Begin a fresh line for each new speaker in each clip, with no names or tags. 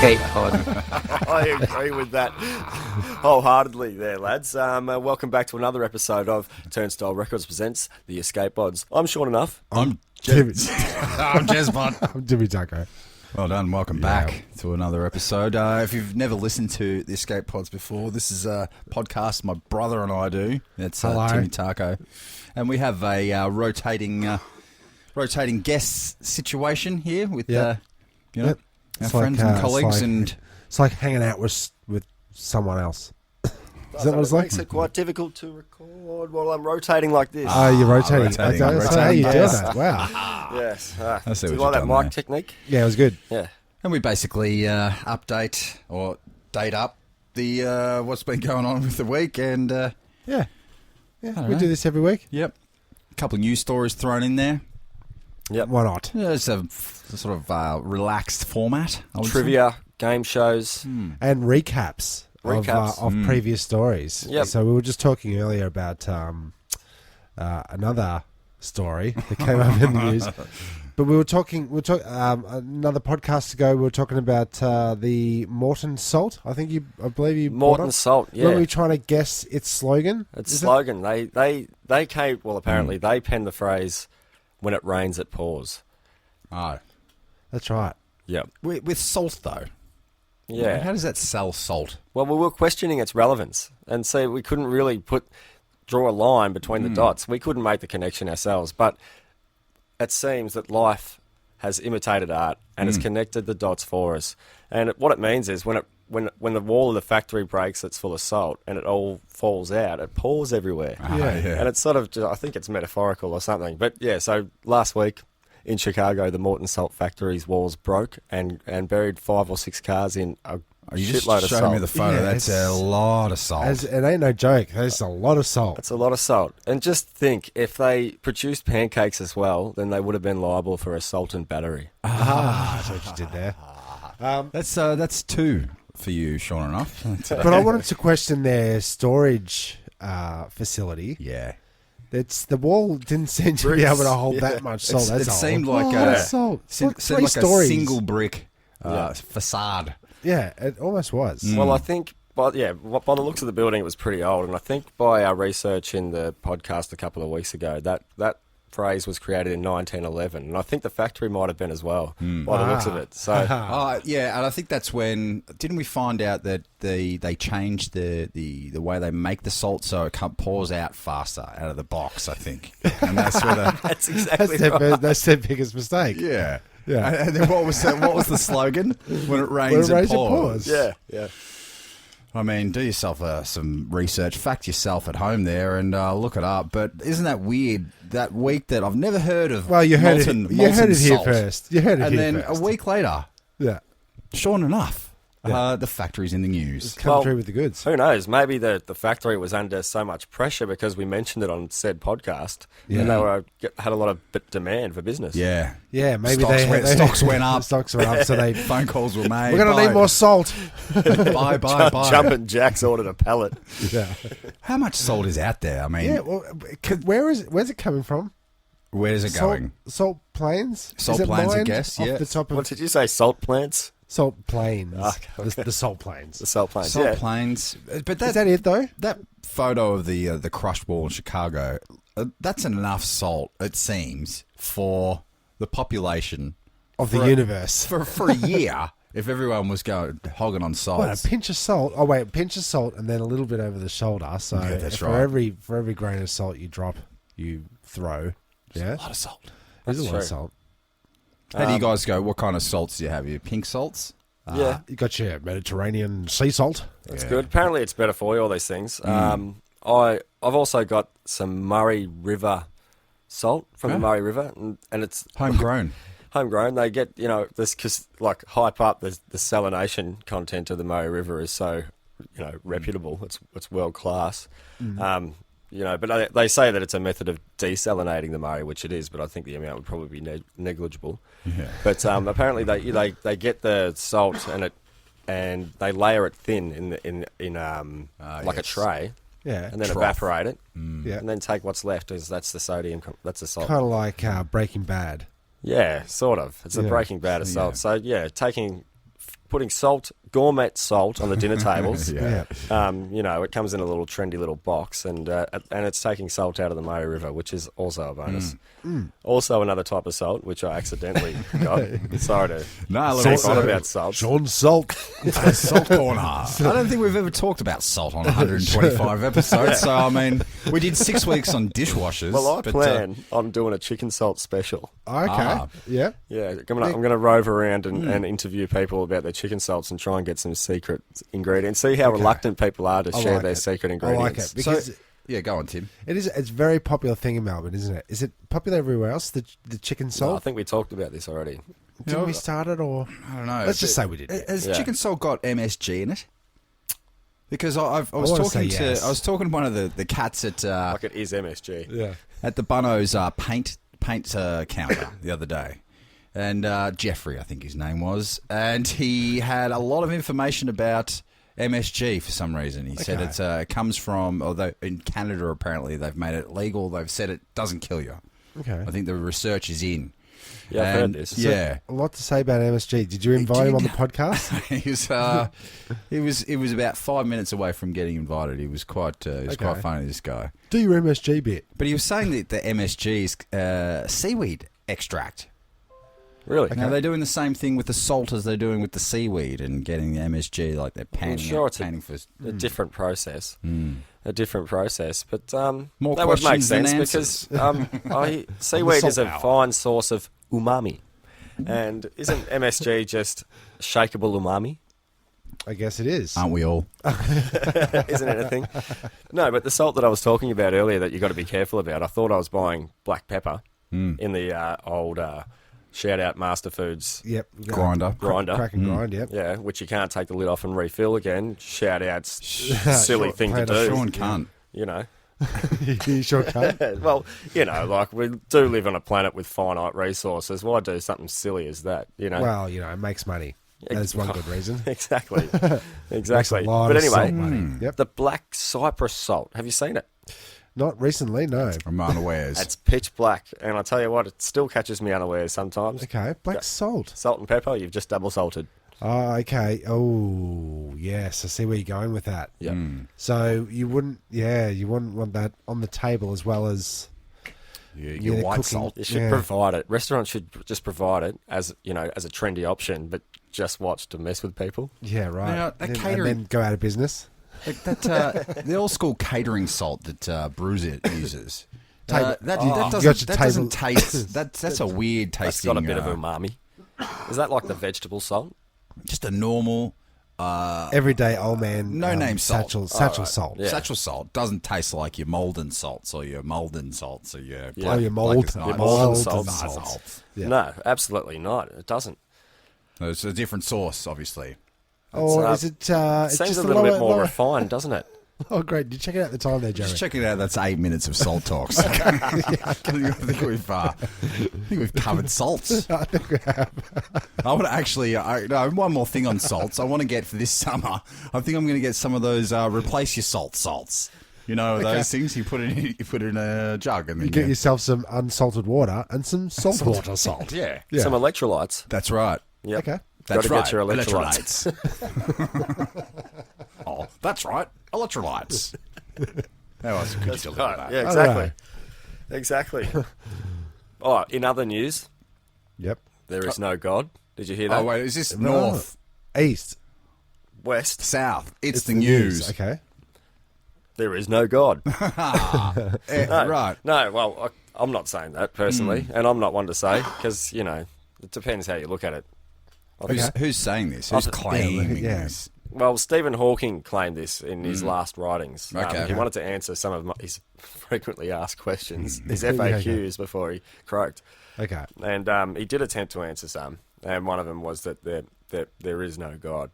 escape pod.
I agree with that wholeheartedly there, lads. Welcome back to another episode of Turnstile Records Presents The Escape Pods. I'm Sean Enough.
I'm Jezbot.
I'm Jezbot Taco.
Well done. Welcome back to another episode. If you've never listened to the Escape Pods before, this is a podcast my brother and I do. It's Timmy Taco. And we have a rotating guest situation here with our friends and colleagues.
It's like hanging out with someone else. Is that what it's like?
Makes it quite difficult to record while I'm rotating like this.
Oh, you're rotating.
rotating.
That's how you do that. Wow.
Yes.
I see
Do you
what
like
you've
that
done
mic
there.
technique?
Yeah, it was good.
Yeah.
And we basically update or date up the what's been going on with the week. And
Yeah, we
know.
do this every week.
a couple of news stories thrown in there.
Yep.
Why not?
Yeah, it's a sort of relaxed format. I would say.
Trivia, game shows.
And recaps.
Recaps.
Of previous stories.
Yep.
So we were just talking earlier about another story that came up in the news. But we were talking another podcast ago. We were talking about the Morton Salt. I believe you brought
Morton
up.
Salt, yeah.
Were we trying to guess its slogan?
Its
Is
slogan. They came, well, apparently they penned the phrase, when it rains, it pours.
Oh.
That's right.
Yep.
With salt, though.
Yeah.
How does that sell salt?
Well, we were questioning its relevance, and so we couldn't really draw a line between the dots. We couldn't make the connection ourselves, but it seems that life has imitated art and has connected the dots for us. And what it means is when the wall of the factory breaks, it's full of salt, and it all falls out. It pours everywhere, and it's sort of I think it's metaphorical or something. But yeah, so last week in Chicago, the Morton Salt Factory's walls broke and buried 5 or 6 cars in a
You just
shitload of
showed
salt.
me the photo.
Yeah,
That's a lot of salt.
It ain't no joke. There's a lot of salt.
That's a lot of salt. And just think, if they produced pancakes as well, then they would have been liable for assault and battery.
That's what you did there.
That's 2 for you, Sean enough.
But I wanted to question their storage facility.
Yeah.
The wall didn't seem to be able to hold that much salt.
It
That's
seemed
all.
like
a lot
a
of salt.
seemed
Three
like
stories.
a single brick facade.
Yeah, it almost was.
Well, I think, by the looks of the building, it was pretty old. And I think by our research in the podcast a couple of weeks ago, that phrase was created in 1911. And I think the factory might have been as well, by the looks of it. So,
Yeah, and I think that's when didn't we find out that they changed the way they make the salt so it pours out faster out of the box. I think, and that's where
that's exactly right.
That's their biggest mistake.
yeah.
Yeah.
And then what was the slogan? When it rains,
When it
it pours.
Yeah.
I mean, do yourself some research, fact yourself at home there, and look it up. But isn't that weird? That week that I've never heard of.
Well, you heard
molten,
it. You heard it here
salt.
first. You heard it
And
here
then
first.
a week later,
Yeah.
sure enough, the factory's in the news.
Come through with the goods.
Who knows? Maybe the factory was under so much pressure because we mentioned it on said podcast, and they had a lot of demand for business.
Yeah.
Yeah, maybe
Stocks went up.
Stocks went up, so they.
Phone calls were made.
We're going to need more salt.
Buy.
Jumping Jacks ordered a pallet.
Yeah.
How much salt is out there? I mean,
Yeah. Well, where's it coming from?
where's it going?
Salt plains.
Salt
Is it
plains, I
mined
guess,
off
yeah.
the top of
What did you say? Salt plants?
salt plains.
Okay.
The salt plains.
The salt plants.
Salt
yeah.
plains. But
Is that it though?
that photo of the crushed wall in Chicago, that's enough salt, it seems, for the population
Of the universe.
for a year. If everyone was hogging on salt.
Well, a pinch of salt. Oh wait, a pinch of salt, and then a little bit over the shoulder. So
Yeah, that's
for
right.
every grain of salt you drop, you throw. Yeah,
a lot of salt.
there's a lot
true.
of salt.
How do you guys go? What kind of salts do you have? You pink salts?
Yeah.
You got your Mediterranean sea salt.
That's good. Apparently, it's better for you, all these things. I've also got some Murray River salt from the Murray River, and it's
Homegrown.
homegrown. They get, this, cause, like, hype up the salination content of the Murray River is so, reputable. It's world class. But they say that it's a method of desalinating the Murray, which it is, but I think the amount would probably be negligible.
Yeah.
But apparently they get the salt and they layer it thin in like a tray,
Yeah,
and then
Trough.
evaporate it,
yeah.
and then take what's left. That's the sodium. That's the salt.
Kind of like Breaking Bad.
Yeah, sort of. It's a
Yeah.
Breaking Bad of salt. So yeah, taking putting gourmet salt on the dinner tables.
Yeah.
It comes in a little trendy little box, and it's taking salt out of the Murray River, which is also a bonus. Also another type of salt, which I accidentally got. Sorry to speak on about salt.
Sean Salt.
Salt corner. I don't think we've ever talked about salt on 125 episodes. So, I mean, we did 6 weeks on dishwashers.
Well, I plan on doing a chicken salt special.
Okay. Yeah.
Yeah, I'm gonna rove around and interview people about their chicken salts and try and get some secret ingredients. See how reluctant people are to share their secret ingredients.
I like it because
yeah, go on, Tim.
it's a very popular thing in Melbourne, isn't it? Is it popular everywhere else? The chicken salt.
No, I think we talked about this already.
Didn't we start it, or
I don't know.
let's just say we did.
Has chicken salt got MSG in it? Because I was talking to one of the cats at
Like it is MSG.
Yeah.
at the Bunno's paint counter the other day. And Jeffrey, I think his name was. And he had a lot of information about MSG for some reason. He said it comes from, although in Canada apparently they've made it legal. They've said it doesn't kill you.
Okay.
I think the research is in.
Yeah, I've heard this.
Yeah.
A lot to say about MSG. Did you invite him on the podcast?
He was about 5 minutes away from getting invited. He was quite quite funny, this guy.
Do your MSG bit.
But he was saying that the MSG is seaweed extract.
Really?
Now they're doing the same thing with the salt as they're doing with the seaweed and getting the MSG, like they're panning.
Sure, it's a different process. A different process, but
More
that would make
questions than
sense
answers.
because seaweed is a
Salt
fine source of umami, and isn't MSG just shakeable umami?
I guess it is.
Aren't we all?
Isn't anything? No, but the salt that I was talking about earlier that you got to be careful about. I thought I was buying black pepper in the old. Shout out Master Foods
Yep.
Grinder.
Crack and grind, yep.
Yeah, which you can't take the lid off and refill again. Shout out's silly thing to do.
Sean can't.
You know.
You sure can't.
Well, like we do live on a planet with finite resources. Why do something silly as that, you know?
Well, it makes money. That's one good reason.
Exactly.
Makes a lot
But
of salt
anyway,
money. Yep.
the black cypress salt. Have you seen it?
Not recently, no.
I'm unawares.
It's pitch black, and I tell you what, it still catches me unawares sometimes.
Okay, black salt.
Salt and pepper, you've just double salted.
Oh, okay. Oh, yes. I see where you're going with that.
Yeah.
So you wouldn't want that on the table as well as
your white
cooking.
salt.
You should provide it. Restaurants should just provide it as as a trendy option, but just watch to mess with people.
Yeah, right.
Now,
and
catering-
then go out of business.
Like that, the old school catering salt that Bruiser uses.
Table-
That
Got
doesn't,
your
doesn't
table-
taste. That's a weird
It's
tasting.
got a bit of umami. Is that like the vegetable salt?
Just a normal
Everyday old man.
no name salt.
Satchel salt.
Yeah.
Satchel salt doesn't taste like your Malden salts or your Malden salts or your
Yeah.
Oh, your mold.
Black-
Malden
Malden
salts.
salts. Yeah.
No, absolutely not. It doesn't.
It's a different sauce, obviously.
Or
It's,
is it? It's
Seems
just
a little bit more
lower-
refined, doesn't it?
Oh, great! Did you check it out the time there, Jerry?
Just check it out. That's 8 minutes of salt talks. I think we've covered salts.
I think we have.
I want to actually. One more thing on salts. I want to get for this summer. I think I'm going to get some of those replace your salts. You know those things you put in a jug and then
You get yourself some unsalted water and some salt water salt.
Yeah,
Some electrolytes.
that's right.
Yep.
Okay.
That's
Gotta
right.
get your electrolytes.
Oh, that's right. Electrolytes. How else could you deliver that?
Yeah,
All
exactly.
right.
Exactly. Oh, in other news,
Yep.
there is no God. Did you hear that?
Oh wait, is this north,
East.
West,
south? It's the news.
Okay.
there is no God.
Right.
No, well, I'm not saying that personally, and I'm not one to say, because, it depends how you look at it.
Who's saying this? Who's claiming
yeah.
this?
Well, Stephen Hawking claimed this in his last writings.
Okay.
He wanted to answer some of his frequently asked questions, his
Okay.
FAQs, before he croaked.
Okay.
And he did attempt to answer some, and one of them was that there is no God.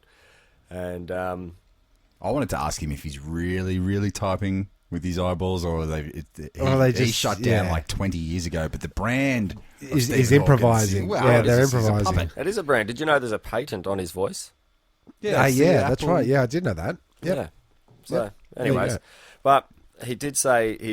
And
I wanted to ask him if he's really, really typing with his eyeballs, or he
just-
shut down
yeah.
like 20 years ago. But the brand of
Is
Stephen
improvising.
Hawkins-
Yeah,
what
they're
is this? He's a
improvising.
puppet.
it is a brand. Did you know there's a patent on his voice?
Yeah, it's the
that's
Apple-
right. Yeah, I did know that. Yep.
Yeah. So,
Yep.
anyways,
There you
but he did say he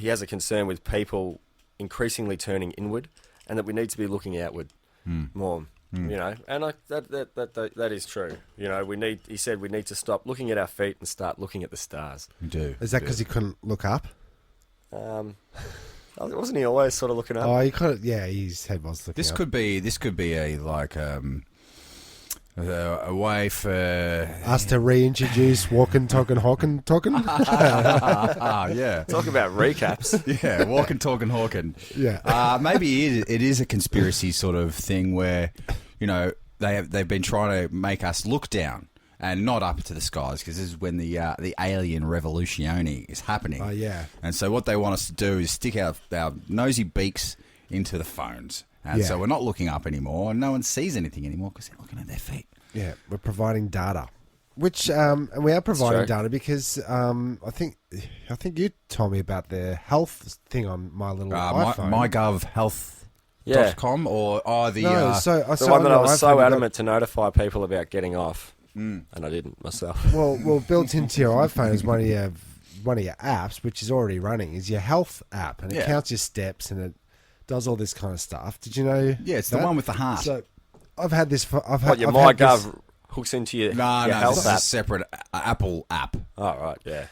has a concern with people increasingly turning inward, and that we need to be looking outward more. You know, and that is true. You know, he said we need to stop looking at our feet and start looking at the stars.
We do.
Is that because he couldn't look up?
Wasn't he always sort of looking up?
Oh, he kind of. Yeah, his head was looking
This
up.
could be a way for
us to reintroduce walking, talking, hawking, talking.
yeah.
Talk about recaps.
Yeah, walking, talking, hawking.
Yeah.
Maybe it is a conspiracy sort of thing where, you know, they've been trying to make us look down and not up to the skies, because this is when the alien revolution is happening.
Oh, yeah.
And so what they want us to do is stick our nosy beaks into the phones. And so we're not looking up anymore, and no one sees anything anymore because they're looking at their feet.
Yeah, we're providing data, which and we are providing data because I think you told me about the health thing on my little iPhone.
MyGovHealth.com or the
the one that I was so adamant to notify people about getting off, and I didn't myself.
Well, built into your iPhone is one of your apps, which is already running, is your health app, and it counts your steps and it does all this kind of stuff. Did you know?
Yeah, it's the one with the heart.
So I've had this. Your
MyGov hooks into your health
this
app.
is a separate Apple app.
Oh right, yeah.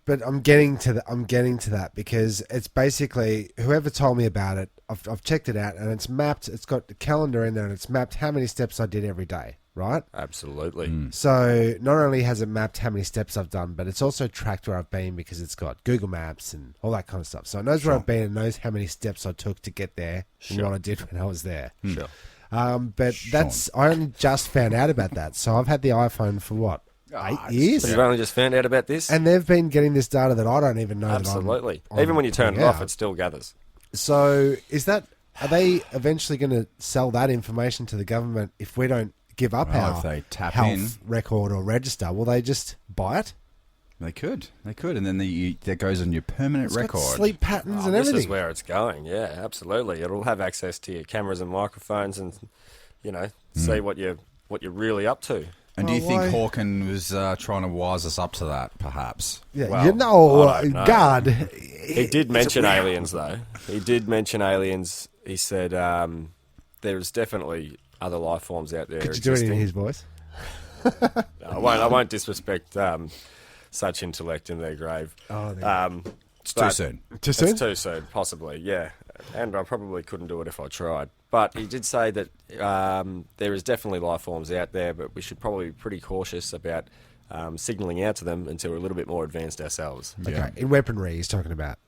But I'm getting to that because it's basically whoever told me about it. I've checked it out and it's mapped. It's got the calendar in there and it's mapped how many steps I did every day. Right?
Absolutely.
So not only has it mapped how many steps I've done, but it's also tracked where I've been because it's got Google Maps and all that kind of stuff. So it knows where I've been and knows how many steps I took to get there and what I did when I was there.
Sure.
But I only just found out about that. So I've had the iPhone for what? 8 years?
So you've only just found out about this?
And they've been getting this data that I don't even know.
Absolutely. Even when you turn it off, it still gathers.
So are they eventually going to sell that information to the government if we don't give up our
if they tap
health record or register? Will they just buy it?
They could, and then that goes on your permanent record.
Got sleep patterns and everything.
This is where it's going. Yeah, absolutely. It'll have access to your cameras and microphones, and see what you're really up to.
And do you think Hawken was trying to wise us up to that, perhaps?
Yeah,
well,
God.
He did mention aliens, though. He did mention aliens. He said there's definitely other life forms out there.
Could you do it in his voice?
No, I won't disrespect such intellect in their grave.
It's too soon.
Too soon?
It's too soon, possibly, yeah. And I probably couldn't do it if I tried. But he did say that there is definitely life forms out there, but we should probably be pretty cautious about signalling out to them until we're a little bit more advanced ourselves.
Okay, in weaponry he's talking about.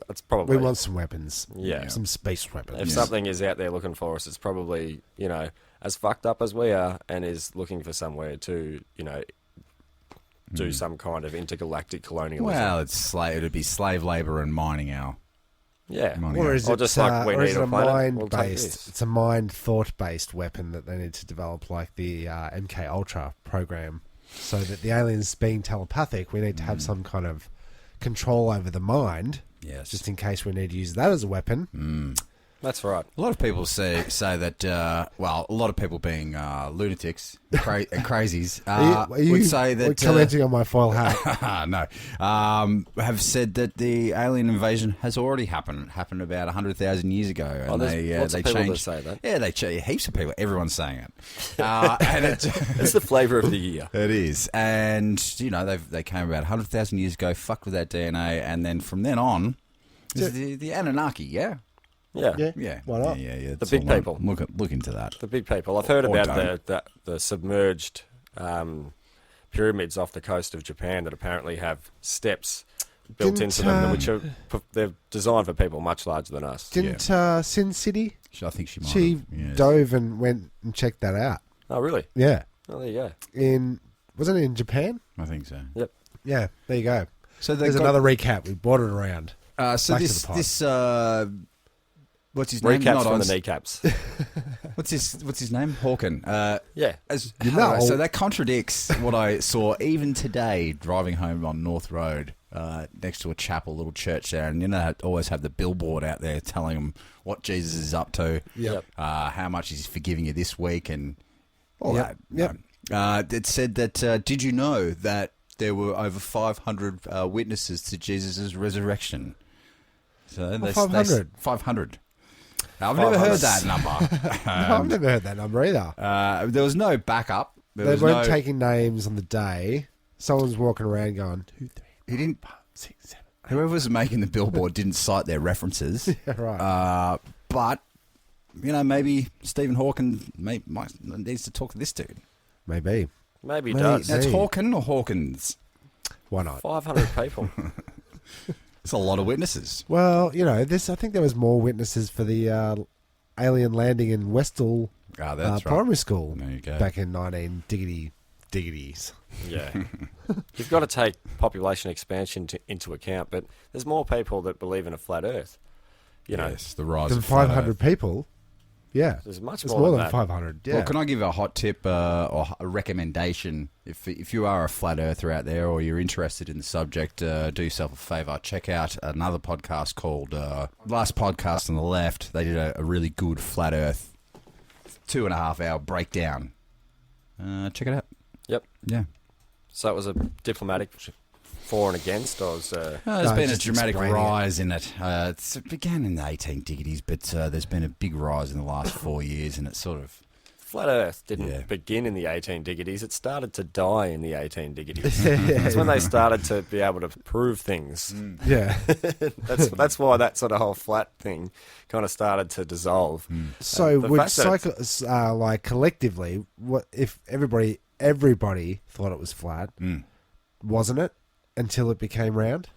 That's probably...
We want some weapons.
Yeah.
Some space weapons.
If something is out there looking for us, it's probably, as fucked up as we are and is looking for somewhere to, do some kind of intergalactic colonialism.
Well, it'd be slave labour and mining our...
Yeah.
Or is it,
just like we need a planet, we'll take this.
It's a mind thought-based weapon that they need to develop, like the MK Ultra program, so that the aliens being telepathic, we need to have some kind of control over the mind.
Yes.
Just in case we need to use that as a weapon.
That's right.
A lot of people say that, a lot of people being lunatics and crazies would say that...
commenting on my foil hat.
No. Have said that the alien invasion has already happened about 100,000 years ago. And
lots of people that say that.
Yeah, they heaps of people. Everyone's saying it. And
it's the flavour of the year.
It is. And, they came about 100,000 years ago, fucked with that DNA, and then from then on, the Anunnaki, yeah?
Yeah.
Why not? Yeah.
The big people.
Look into that.
The big people. I've heard about the submerged pyramids off the coast of Japan that apparently have steps built into them, which they're designed for people much larger than us.
Didn't Sin City?
I think she might.
She dove and went and checked that out.
Oh, really?
Yeah.
Oh, there you go.
Wasn't it in Japan?
I think so.
Yep.
Yeah. There you go.
So
there's another recap. We brought it around.
So this what's his
name?
Recaps
from the kneecaps.
What's his name? Hawken.
Yeah.
So that contradicts what I saw even today driving home on North Road next to a chapel, little church there, and always have the billboard out there telling them what Jesus is up to, how much he's forgiving you this week, and all that.
Yep.
It said that. Did you know that there were over 500 witnesses to Jesus' resurrection? So
500.
500. I've never heard that number.
I've never heard that number either.
There was no backup.
They weren't taking names on the day. Someone's walking around going 2, 3.
He didn't.
5, 6, 7.
Whoever was making the billboard didn't cite their references.
Yeah, right.
But maybe Stephen Hawking needs to talk to this dude.
Maybe
Maybe he does.
That's Hawking or Hawkins?
Why not?
500 people.
It's a lot of witnesses.
Well, I think there was more witnesses for the alien landing in Westall Primary School
There you go.
back in 19diggities.
Yeah. You've got to take population expansion into account, but there's more people that believe in a flat Earth.
Yes, the rise
Than
of flat
500
Earth.
people. Yeah.
There's much
It's
more
more
than
than
that.
500. Yeah.
Well, can I give a hot tip or a recommendation? If you are a flat earther out there or you're interested in the subject, do yourself a favour. Check out another podcast called Last Podcast on the Left. They did a really good flat Earth 2.5 hour breakdown. Check it out.
Yep.
Yeah.
So it was a diplomatic for and against, or was
there's
No,
been a
just
dramatic
explaining
rise in it. It began in the 18diggities, but there's been a big rise in the last 4 years, and it's sort of...
Flat Earth didn't
Yeah.
begin in the 18diggities. It started to die in the 18diggities. That's when they started to be able to prove things.
Yeah.
That's why that sort of whole flat thing kind of started to dissolve.
So
The
would
fact that
collectively, what if everybody thought it was flat, wasn't it, until it became round?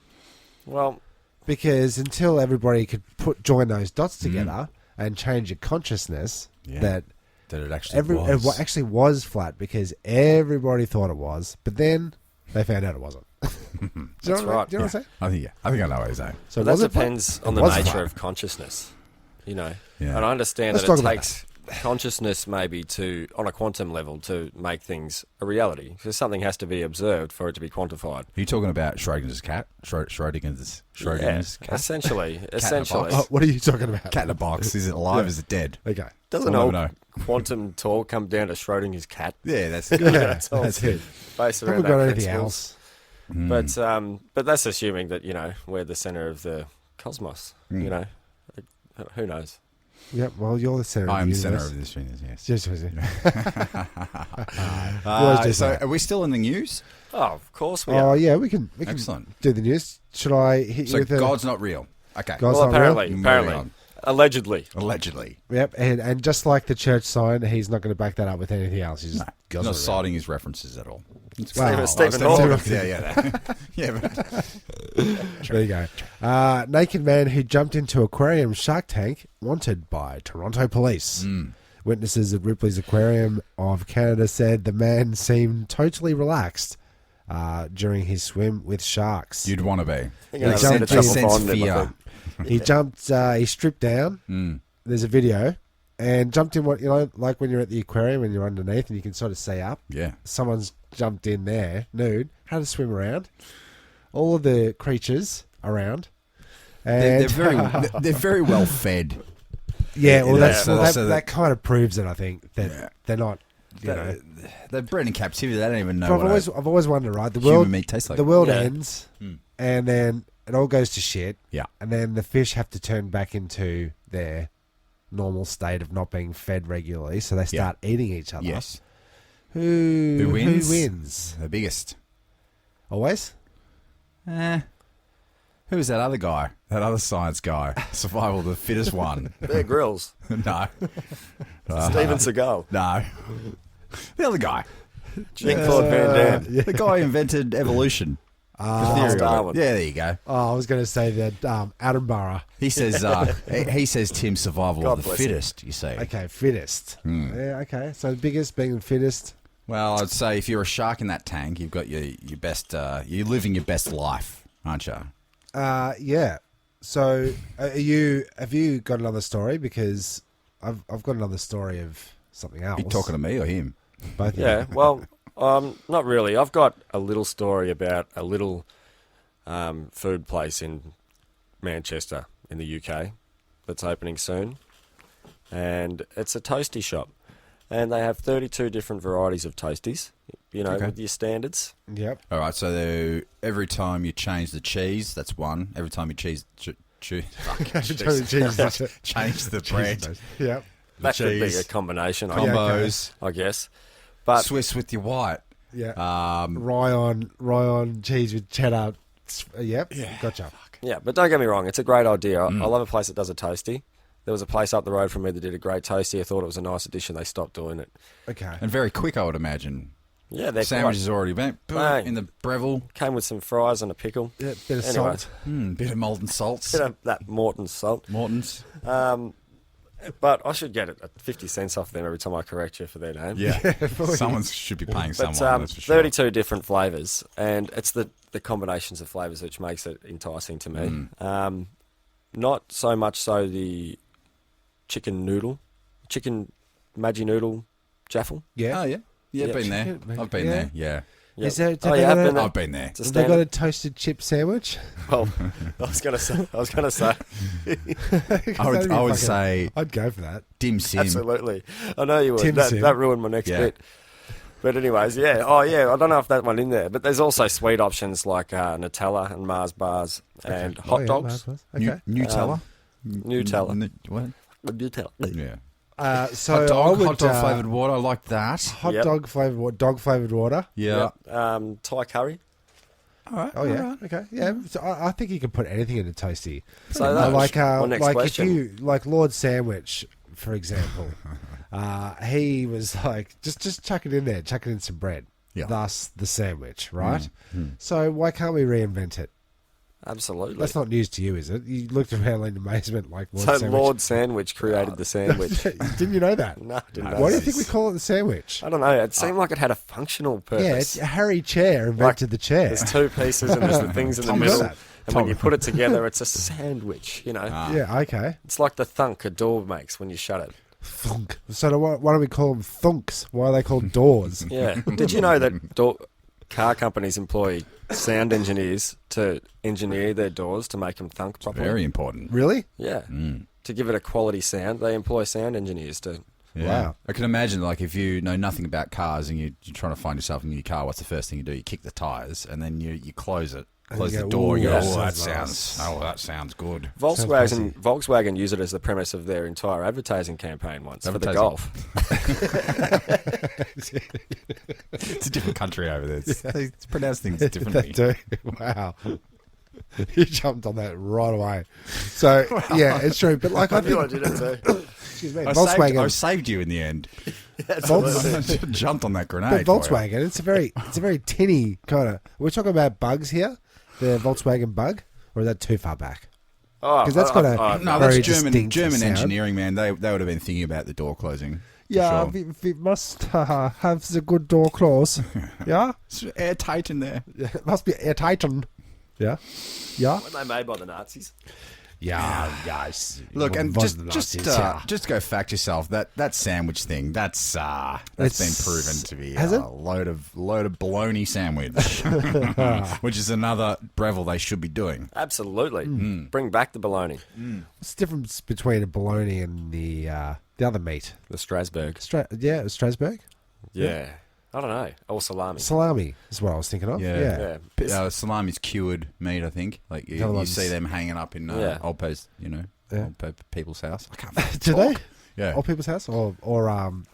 Well,
Because until everybody could join those dots together and change your consciousness,
Yeah.
that
it actually was.
it actually was flat because everybody thought it was, but then they found out it wasn't. Do you
That's
know
right.
Do you know what I'm saying?
I think I know what you're saying.
So
that
was it flat?
depends on the
It was
nature
flat.
of consciousness.
Yeah.
And I understand
Let's
that
talk
it
about
takes consciousness maybe on a quantum level to make things a reality. Because something has to be observed for it to be quantified.
Are you talking about Schrodinger's cat? Schrodinger's cat?
Essentially.
box.
What are you talking about?
Cat in a box. Is it alive? Is it dead?
Okay.
Doesn't
We'll
all
never
quantum talk come down to Schrodinger's cat?
Yeah, that's
Yeah,
That's all.
that's it.
Based around
Haven't got
that
anything
principles.
else.
But that's assuming that, we're the centre of the cosmos. Who knows?
Yep. Well, you're the center.
I am
of
the
the
centre
universe.
of this universe, yes.
Yes, yes, yes.
So are we still in the news?
Oh, of course we
Oh
are.
yeah, we can
Excellent.
do the news. Should I hit
So
you with a
God's not real. Okay.
God's
Well,
not real?
Moving
apparently.
on.
Allegedly.
Allegedly.
Yep, and just like the church sign, he's not going to back that up with anything else. He's just
He's
God's
not
not real.
citing his references at all.
Wow.
Stephen Hawking.
Yeah. Yeah, but
There you go. Naked man who jumped into aquarium shark tank wanted by Toronto police. Witnesses at Ripley's Aquarium of Canada said the man seemed totally relaxed during his swim with sharks.
you'd want to be.
I think
He
I've seen a
jumped
double
in.
Sense
bond in my
fear.
thing.
He jumped. He stripped down. There's a video, and jumped in. What like when you're at the aquarium and you're underneath and you can sort of see up.
Yeah.
Someone's jumped in there, nude, had to swim around. All of the creatures around. And
They're very well fed.
yeah, well,
Yeah,
that's,
so
that kind of proves it, I think, that they're not,
They're bred in captivity. They don't even know
But
what
I've always wondered, right? The
human
world,
meat tastes like.
the world
Yeah.
ends, and then it all goes to shit,
Yeah.
and then the fish have to turn back into their normal state of not being fed regularly, so they start eating each other.
Yes.
Who
wins?
Who wins?
The biggest.
Always?
Who's that other guy? That other science guy? Survival of the fittest one.
Bear Grylls.
No.
Steven Seagal.
No. The other guy.
Jean-Claude Van Damme.
The guy who invented evolution. The theory of it.
Darwin.
Yeah, there you go.
Oh, I was going to say that Attenborough.
He says he says Tim survival
God
of the
bless him.
fittest, you see.
Okay, fittest. Yeah, okay. So the biggest being the fittest.
Well, I'd say if you're a shark in that tank, you've got your best you're living your best life, aren't you?
Yeah. So have you got another story? Because I've got another story of something else.
Are you talking to me or him?
Both of
Yeah,
you.
well, not really. I've got a little story about a little food place in Manchester in the UK that's opening soon. And it's a toasty shop. And they have 32 different varieties of toasties, with your standards.
Yep.
All right, so every time you change the cheese, that's one. Every time you change cheese.
Change
the bread.
Yep.
That could be
cheese.
a combination.
Combos.
I guess. But
Swiss with your white.
Yeah. Rye-on cheese with cheddar. Yep.
Yeah.
Gotcha.
yeah, but don't get me wrong. It's a great idea. I love a place that does a toasty. There was a place up the road from me that did a great toasty. I thought it was a nice addition. They stopped doing it.
Okay.
And very quick, I would imagine.
Yeah, they're
Sandwich is
quite-
already been
Bang.
in the Breville.
Came with some fries and a pickle.
Yeah, bit of
Anyway,
salt.
Bit of molten salts.
bit of that Morton salt.
Morton's.
But I should get it at 50 cents off them every time I correct you for their name.
Yeah. Someone should be paying
But
someone, that's for sure.
32 different flavours, and it's the combinations of flavours which makes it enticing to me. Not so much so the chicken Maggi noodle jaffle.
Yeah.
Oh, yeah. Yeah,
Yeah.
been there.
Chicken,
I've been
yeah.
there, yeah.
Yep.
Is there- do
oh,
they
yeah,
got
I've
a-
been there.
I've been there.
It's a
Have they got
standard.
a toasted chip sandwich?
Well, I was going to say.
I would say
I'd go for that.
dim sim.
Absolutely. I know you would.
Tim Sim.
That ruined my next
Yeah.
bit. But anyways, yeah. Oh, yeah. I don't know if that one in there. But there's also sweet options like Nutella and Mars bars and hot dogs.
Okay.
Nutella.
Nutella.
What?
Nutella.
Yeah.
So
hot dog,
I would,
hot dog flavored water. I like that.
hot
Yep.
dog flavored dog flavored water.
Yeah.
Yep. Thai curry.
All right.
Oh yeah. Okay. Yeah. So I think you can put anything in a toasty.
So that's my next
like
question.
if you like Lord Sandwich, for example, he was like just chuck it in there, chuck it in some bread.
Yeah.
Thus the sandwich, right? So why can't we reinvent it?
Absolutely.
That's not news to you, is it? You looked around in amazement, like Lord
So
Sandwich.
Lord Sandwich created the sandwich.
Didn't you know that?
No, I didn't know.
Why do you think we call it the sandwich?
I don't know. It seemed like it had a functional
Yeah,
purpose.
it's Harry Chair invented the chair.
There's two pieces and there's the things in the
Tom
middle.
said.
And when you put it together, it's a sandwich, you know.
Yeah, okay.
It's like the thunk a door makes when you shut it.
Thunk. So why don't we call them thunks? Why are they called doors?
Yeah. Did you know that car companies employ sound engineers to engineer their doors to make them thunk properly?
Very important.
Really?
Yeah. To give it a quality sound, they employ sound engineers to...
Yeah.
Wow.
I can imagine, like, if you know nothing about cars and you're trying to find yourself a new car, what's the first thing you do? You kick the tyres and then you close it. Close
you
the
go,
door. You
"Ooh,
go,
that
that
sounds
sounds good.
Volkswagen use it as the premise of their entire advertising campaign once for the Golf.
It's a different country over there. They pronounce things differently.
They do. Wow. You jumped on that right away. So yeah, it's true. But like I
I knew I
think,
did it too.
excuse me,
I
Volkswagen.
saved you in the end.
Absolutely.
Jumped on that
But
grenade. for you.
Volkswagen, it's a very tinny kind of. We're talking about bugs here, the Volkswagen bug, or is that too far back?
Oh,
Because that's got a
No,
very
that's German
distinct sound.
engineering, man. They would have been thinking about the door closing. for
Yeah,
sure.
we must have the good door close. Yeah,
It's airtight in there.
it must be airtight. Yeah, yeah,
Weren't they made by the Nazis?
yeah. Yes.
Look, and
Was
just
the
just
Nazis, yeah.
just go fact yourself. That sandwich thing, that's been proven to be
Has
a
it?
load of bologna sandwich, which is another Breville they should be doing.
Absolutely. Bring back the bologna.
What's the difference between a bologna and the other meat?
The Strasbourg.
Strasbourg.
Yeah. I don't know. Or salami.
Salami is what I was thinking of.
Yeah.
Yeah.
Salami's cured meat, I think. Like
The other
you
one's-
see them hanging up in
Yeah.
old people's house. I can't.
Do they?
Yeah.
Old people's house or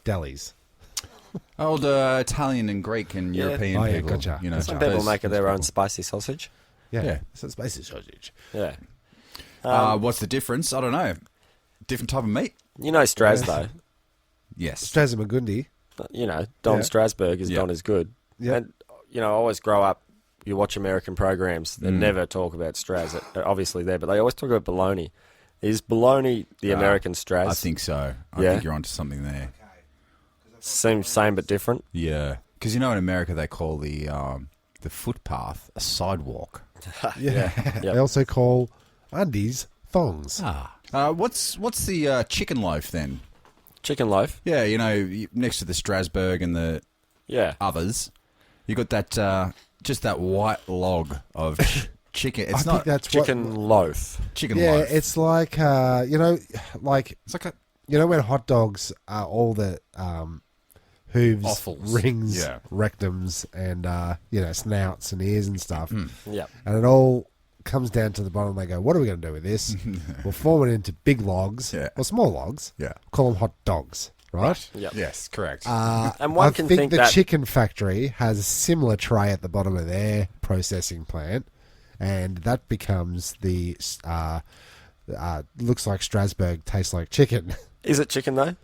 delis?
Old Italian and Greek and
Yeah.
European
Oh, yeah,
people.
gotcha.
You know,
Some people
those-
make
those
their own
people.
spicy sausage.
Yeah.
So it's basically sausage.
Yeah.
What's the difference? I don't know. Different type of meat.
You know Stras, though.
Yes.
Strasmagundi.
You know, Don
Yeah.
Strasbourg is
Yeah.
Don is good.
Yeah.
And, you know, I always grow up, you watch American programs, they never talk about Stras. They're obviously there, but they always talk about bologna. Is bologna the American Stras?
I think so. I
Yeah.
think you're onto something there.
Seems same but different.
Yeah. Because you know in America they call the footpath a sidewalk.
Yeah.
Yep.
They also call undies thongs.
What's the chicken loaf then?
Chicken loaf.
Yeah, you know, next to the Strasbourg and the
Yeah.
others, you got that just that white log of chicken. It's
I
not
think that's
Chicken loaf.
chicken
Yeah,
loaf.
it's like like
It's like a
when hot dogs are all the hooves,
Offals.
rings,
Yeah.
rectums, and snouts and ears and stuff,
Yeah.
and it all comes down to the bottom. They go, what are we going to do with this? We'll form it into big logs or small logs.
Yeah.
Call them hot dogs, right?
Yep.
Yes, correct.
And one
I
can
think the
that
chicken factory has a similar tray at the bottom of their processing plant, and that becomes the looks like Strasbourg, tastes like chicken.
is it chicken though?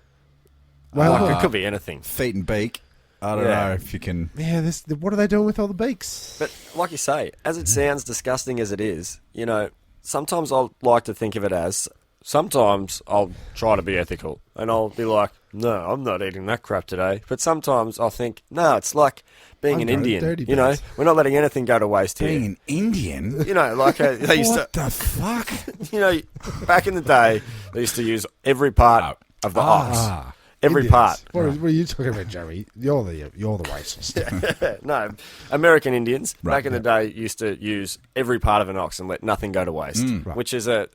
Well,
Like, it could be anything.
Feet and beak. I don't know if you can...
yeah, what are they doing with all the beaks?
But like you say, as it sounds disgusting as it is, you know, sometimes I'll like to think of it as, sometimes I'll try to be ethical and I'll be like, no, I'm not eating that crap today. But sometimes I'll think, no, it's like being an Indian. You know, we're not letting anything go to waste here.
Being an Indian?
You know, like they used
What the fuck?
you know, back in the day, they used to use every part of the ox. Every
Indians.
part.
What are you talking about, Joey? You're the racist.
No, American Indians back in the day used to use every part of an ox and let nothing go to waste, which is a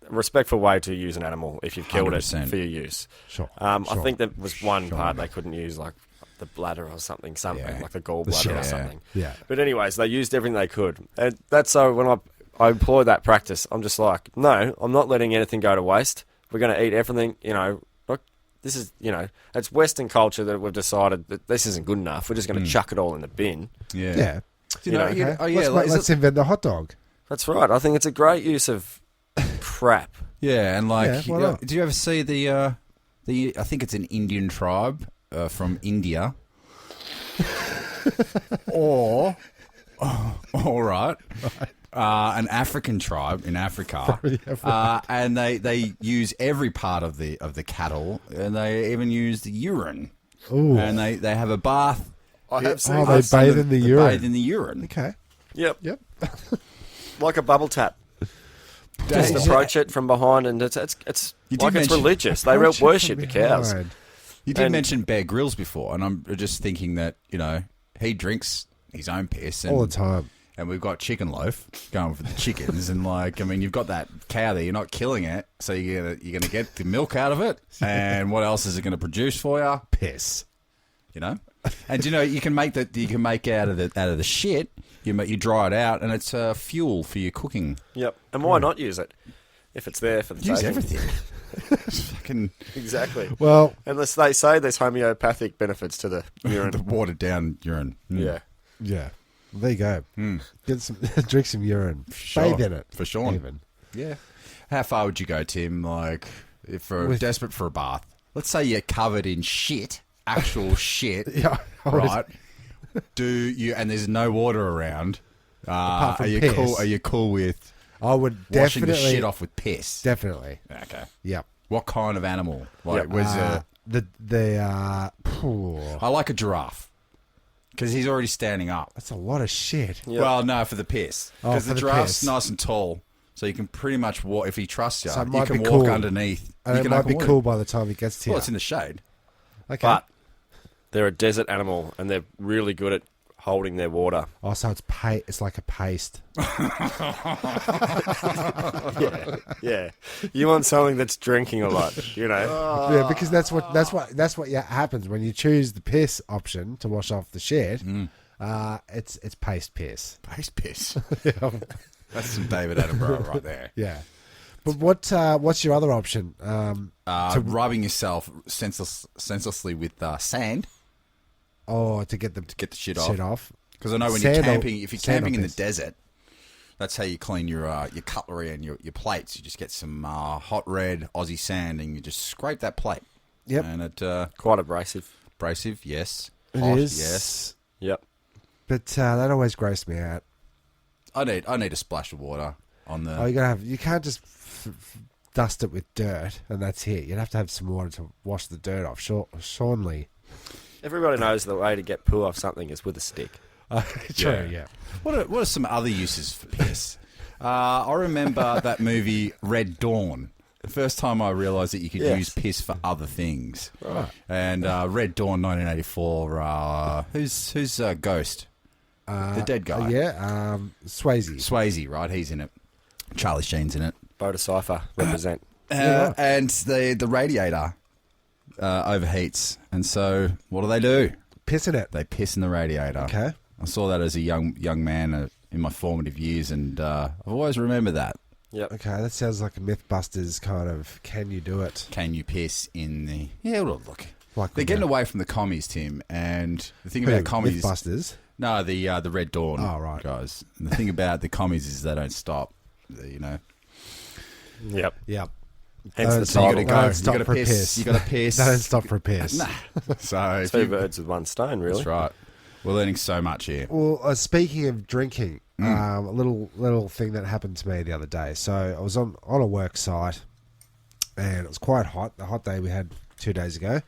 respectful way to use an animal if you've killed
100%.
it for your use.
Sure.
I think there was one part they couldn't use, like the bladder or something, like the gallbladder or something.
Yeah.
But anyways, they used everything they could. And that's so when I employ that practice, I'm just like, no, I'm not letting anything go to waste. We're going to eat everything, you know. This is, you know, it's Western culture that we've decided that this isn't good enough. We're just going to chuck it all in the bin.
Yeah.
Yeah.
You know,
Okay. Let's invent the hot dog.
That's right. I think it's a great use of crap.
Yeah, and like,
Yeah, why not?
do you ever see the I think it's an Indian tribe from India, or all right, an African tribe in Africa, and they use every part of the cattle, and they even use the urine.
Ooh.
And they have a bath.
I have seen
Oh, they bathe in the urine.
Bathe in the urine.
Okay.
Yep.
Yep.
Like a bubble tap. Just approach it from behind, and it's like it's religious. They worship the cows.
You did
And-
mention Bear Grylls before, and I'm just thinking that, you know, he drinks his own piss. And,
All the time.
And we've got Chicken Loaf going for the chickens. And, like, I mean, you've got that cow there. You're not killing it. So you're gonna get the milk out of it. And what else is it going to produce for you?
Piss.
You know? And, you know, you can make out of the shit. You dry it out, and it's fuel for your cooking.
Yep. And why not use it if it's there for the
Use
taking?
everything. Fucking
Exactly.
Well,
Unless they say there's homeopathic benefits to the urine.
the watered down urine.
Yeah.
yeah. There you go. Get some, drink some urine.
Sure.
Bathe in it.
For sure.
Even.
Yeah. How far would you go, Tim? Like, if you're desperate for a bath, let's say you're covered in shit, actual shit,
Yeah.
right? Do you? And there's no water around.
Apart from
are you
piss.
cool? Are you cool with
I would
washing
definitely.
the shit off with piss?
Definitely.
Okay.
Yep.
What kind of animal? Like, I like a giraffe because he's already standing up.
That's a lot of shit.
Yep.
Well, no, for the piss,
Oh,
because
for
the
the
giraffe's
piss.
nice and tall, so you can pretty much walk. If he trusts you,
So it
you
might
can
be
walk
cool.
underneath.
And
you
it
can
might
open
be
water.
cool by the time it gets to you.
Well, it's in the shade.
Okay.
But they're a desert animal, and they're really good at holding their water.
Oh, so it's like a paste.
Yeah. You want something that's drinking a lot, you know?
Yeah, because that's what happens when you choose the piss option to wash off the shit. It's paste piss.
Paste piss. That's some David Attenborough right there.
Yeah. But what's your other option?
Rubbing yourself senselessly with sand
To get the
shit
shit
off.
off.
Because I know when
Sand
you're
or-
camping, if you're
sand or
camping in the
piss?
desert, that's how you clean your cutlery and your plates. You just get some hot red Aussie sand and you just scrape that plate.
Yep.
And it
Quite abrasive.
abrasive, yes.
It
Hot,
is.
yes.
Yep.
But that always grossed me out.
I need a splash of water on the.
Oh, you can't just dust it with dirt and that's it. You'd have to have some water to wash the dirt off. Surely.
Everybody knows the way to get poo off something is with a stick.
True, yeah.
What are some other uses for piss? I remember that movie Red Dawn. The first time I realised that you could use piss for other things.
Right.
And Red Dawn, 1984. Who's Ghost? The dead guy.
Yeah, Swayze.
Swayze, right? He's in it. Charlie Sheen's in it.
Bodhisattva represent.
And the radiator overheats. And so what do?
Piss in it.
They piss in the radiator.
Okay.
I saw that as a young man in my formative years, and I've always remembered that.
Yep.
Okay, that sounds like a Mythbusters kind of. Can you do it?
Can you piss in the? Yeah, well, look.
Like
They're getting away from the commies, Tim, and the thing
Who,
about commies.
Mythbusters.
No, the Red Dawn.
Oh, right.
Guys. And the thing about the commies is they don't stop. You know.
Yep.
Yep.
Hence the
So you
title.
got to go.
Don't
You
stop
got to
for a
piss.
piss.
You got to piss.
Don't stop for a piss.
Nah. So
Two birds with one stone, really.
that's right. We're learning so much here.
Well, speaking of drinking, a little thing that happened to me the other day. So I was on a work site, and it was quite hot. The hot day we had 2 days ago.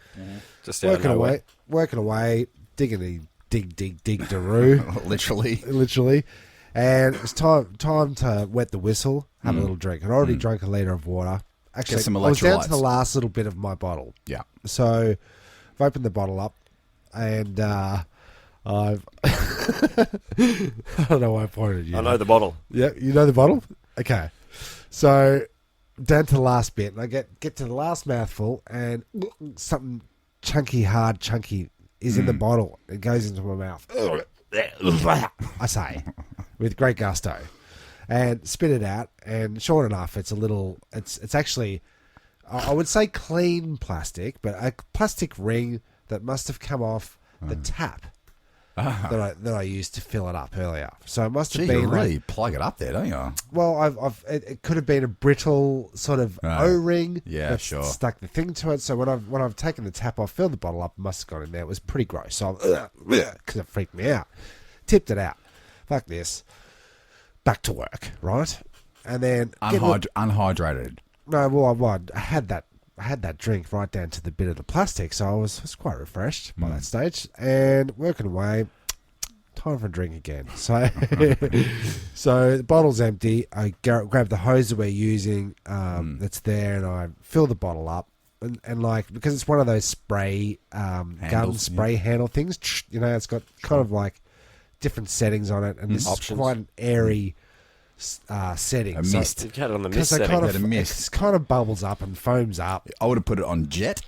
Just out of nowhere.
Working away, dig daroo,
Literally.
and it's time to wet the whistle, have a little drink. I'd already drunk a litre of water. Actually,
some
I was down to
electrolytes.
the last little bit of my bottle.
Yeah.
So I've opened the bottle up, and I've I don't know why I pointed at you.
I know the bottle.
Yeah, you know the bottle? Okay. So down to the last bit, and I get to the last mouthful, and something chunky is in the bottle. It goes into my mouth. I say, with great gusto. And spit it out, and sure enough, it's actually, I would say clean plastic, but a plastic ring that must have come off the tap that I used to fill it up earlier. So it must have been
you really plug it up there, don't you?
well, it could have been a brittle sort of O-ring.
Yeah,
that
sure.
Stuck the thing to it. So when I've taken the tap off, filled the bottle up, it must have gone in there. It was pretty gross. So because it freaked me out, tipped it out. Fuck this. Back to work, right? And then
Unhydrated.
no, well, I had that drink right down to the bit of the plastic, so I was quite refreshed by that stage. And working away, time for a drink again. So, so the bottle's empty. I grab the hose that we're using that's there, and I fill the bottle up. And like, because it's one of those spray gun spray handle things, you know, it's got kind of like different settings on it, and this is quite an airy setting.
A mist.
You had it on the mist setting.
It kind of bubbles up and foams up.
I would have put it on jet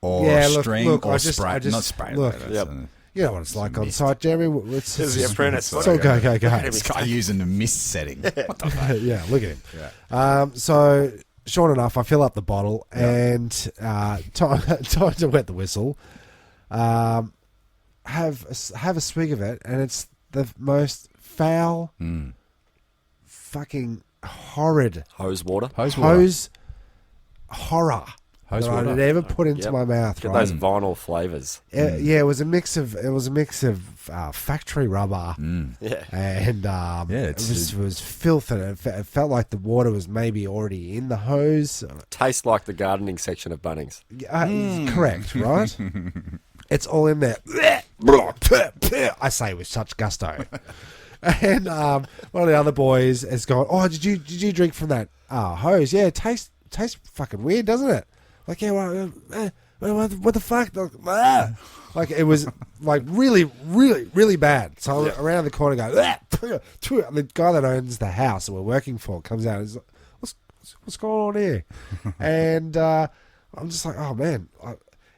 or string or spray. Not spray.
Look,
Yep.
you know what it's like on site, Jeremy. It's
the apprentice.
It's all go.
This guy using the mist setting. What the fuck?
Yeah, look at him.
Yeah.
So, sure enough, I fill up the bottle and time to wet the whistle. Have a swig of it, and it's the most foul, fucking horrid
Hose water.
hose horror
Hose
that I
water.
had ever put into my mouth.
Get
Right?
those vinyl flavours.
Yeah, it was a mix of factory rubber
Yeah.
and
it
was filth, and it felt like the water was maybe already in the hose.
Tastes like the gardening section of Bunnings.
Correct, right? It's all in there. I say with such gusto. And one of the other boys has gone, "Oh, did you drink from that hose? Yeah, it tastes fucking weird, doesn't it?" Like, yeah, what the fuck? Like, it was like really, really, really bad. So I'm around the corner going, and the guy that owns the house that we're working for comes out and is like, what's going on here? And I'm just like, oh man,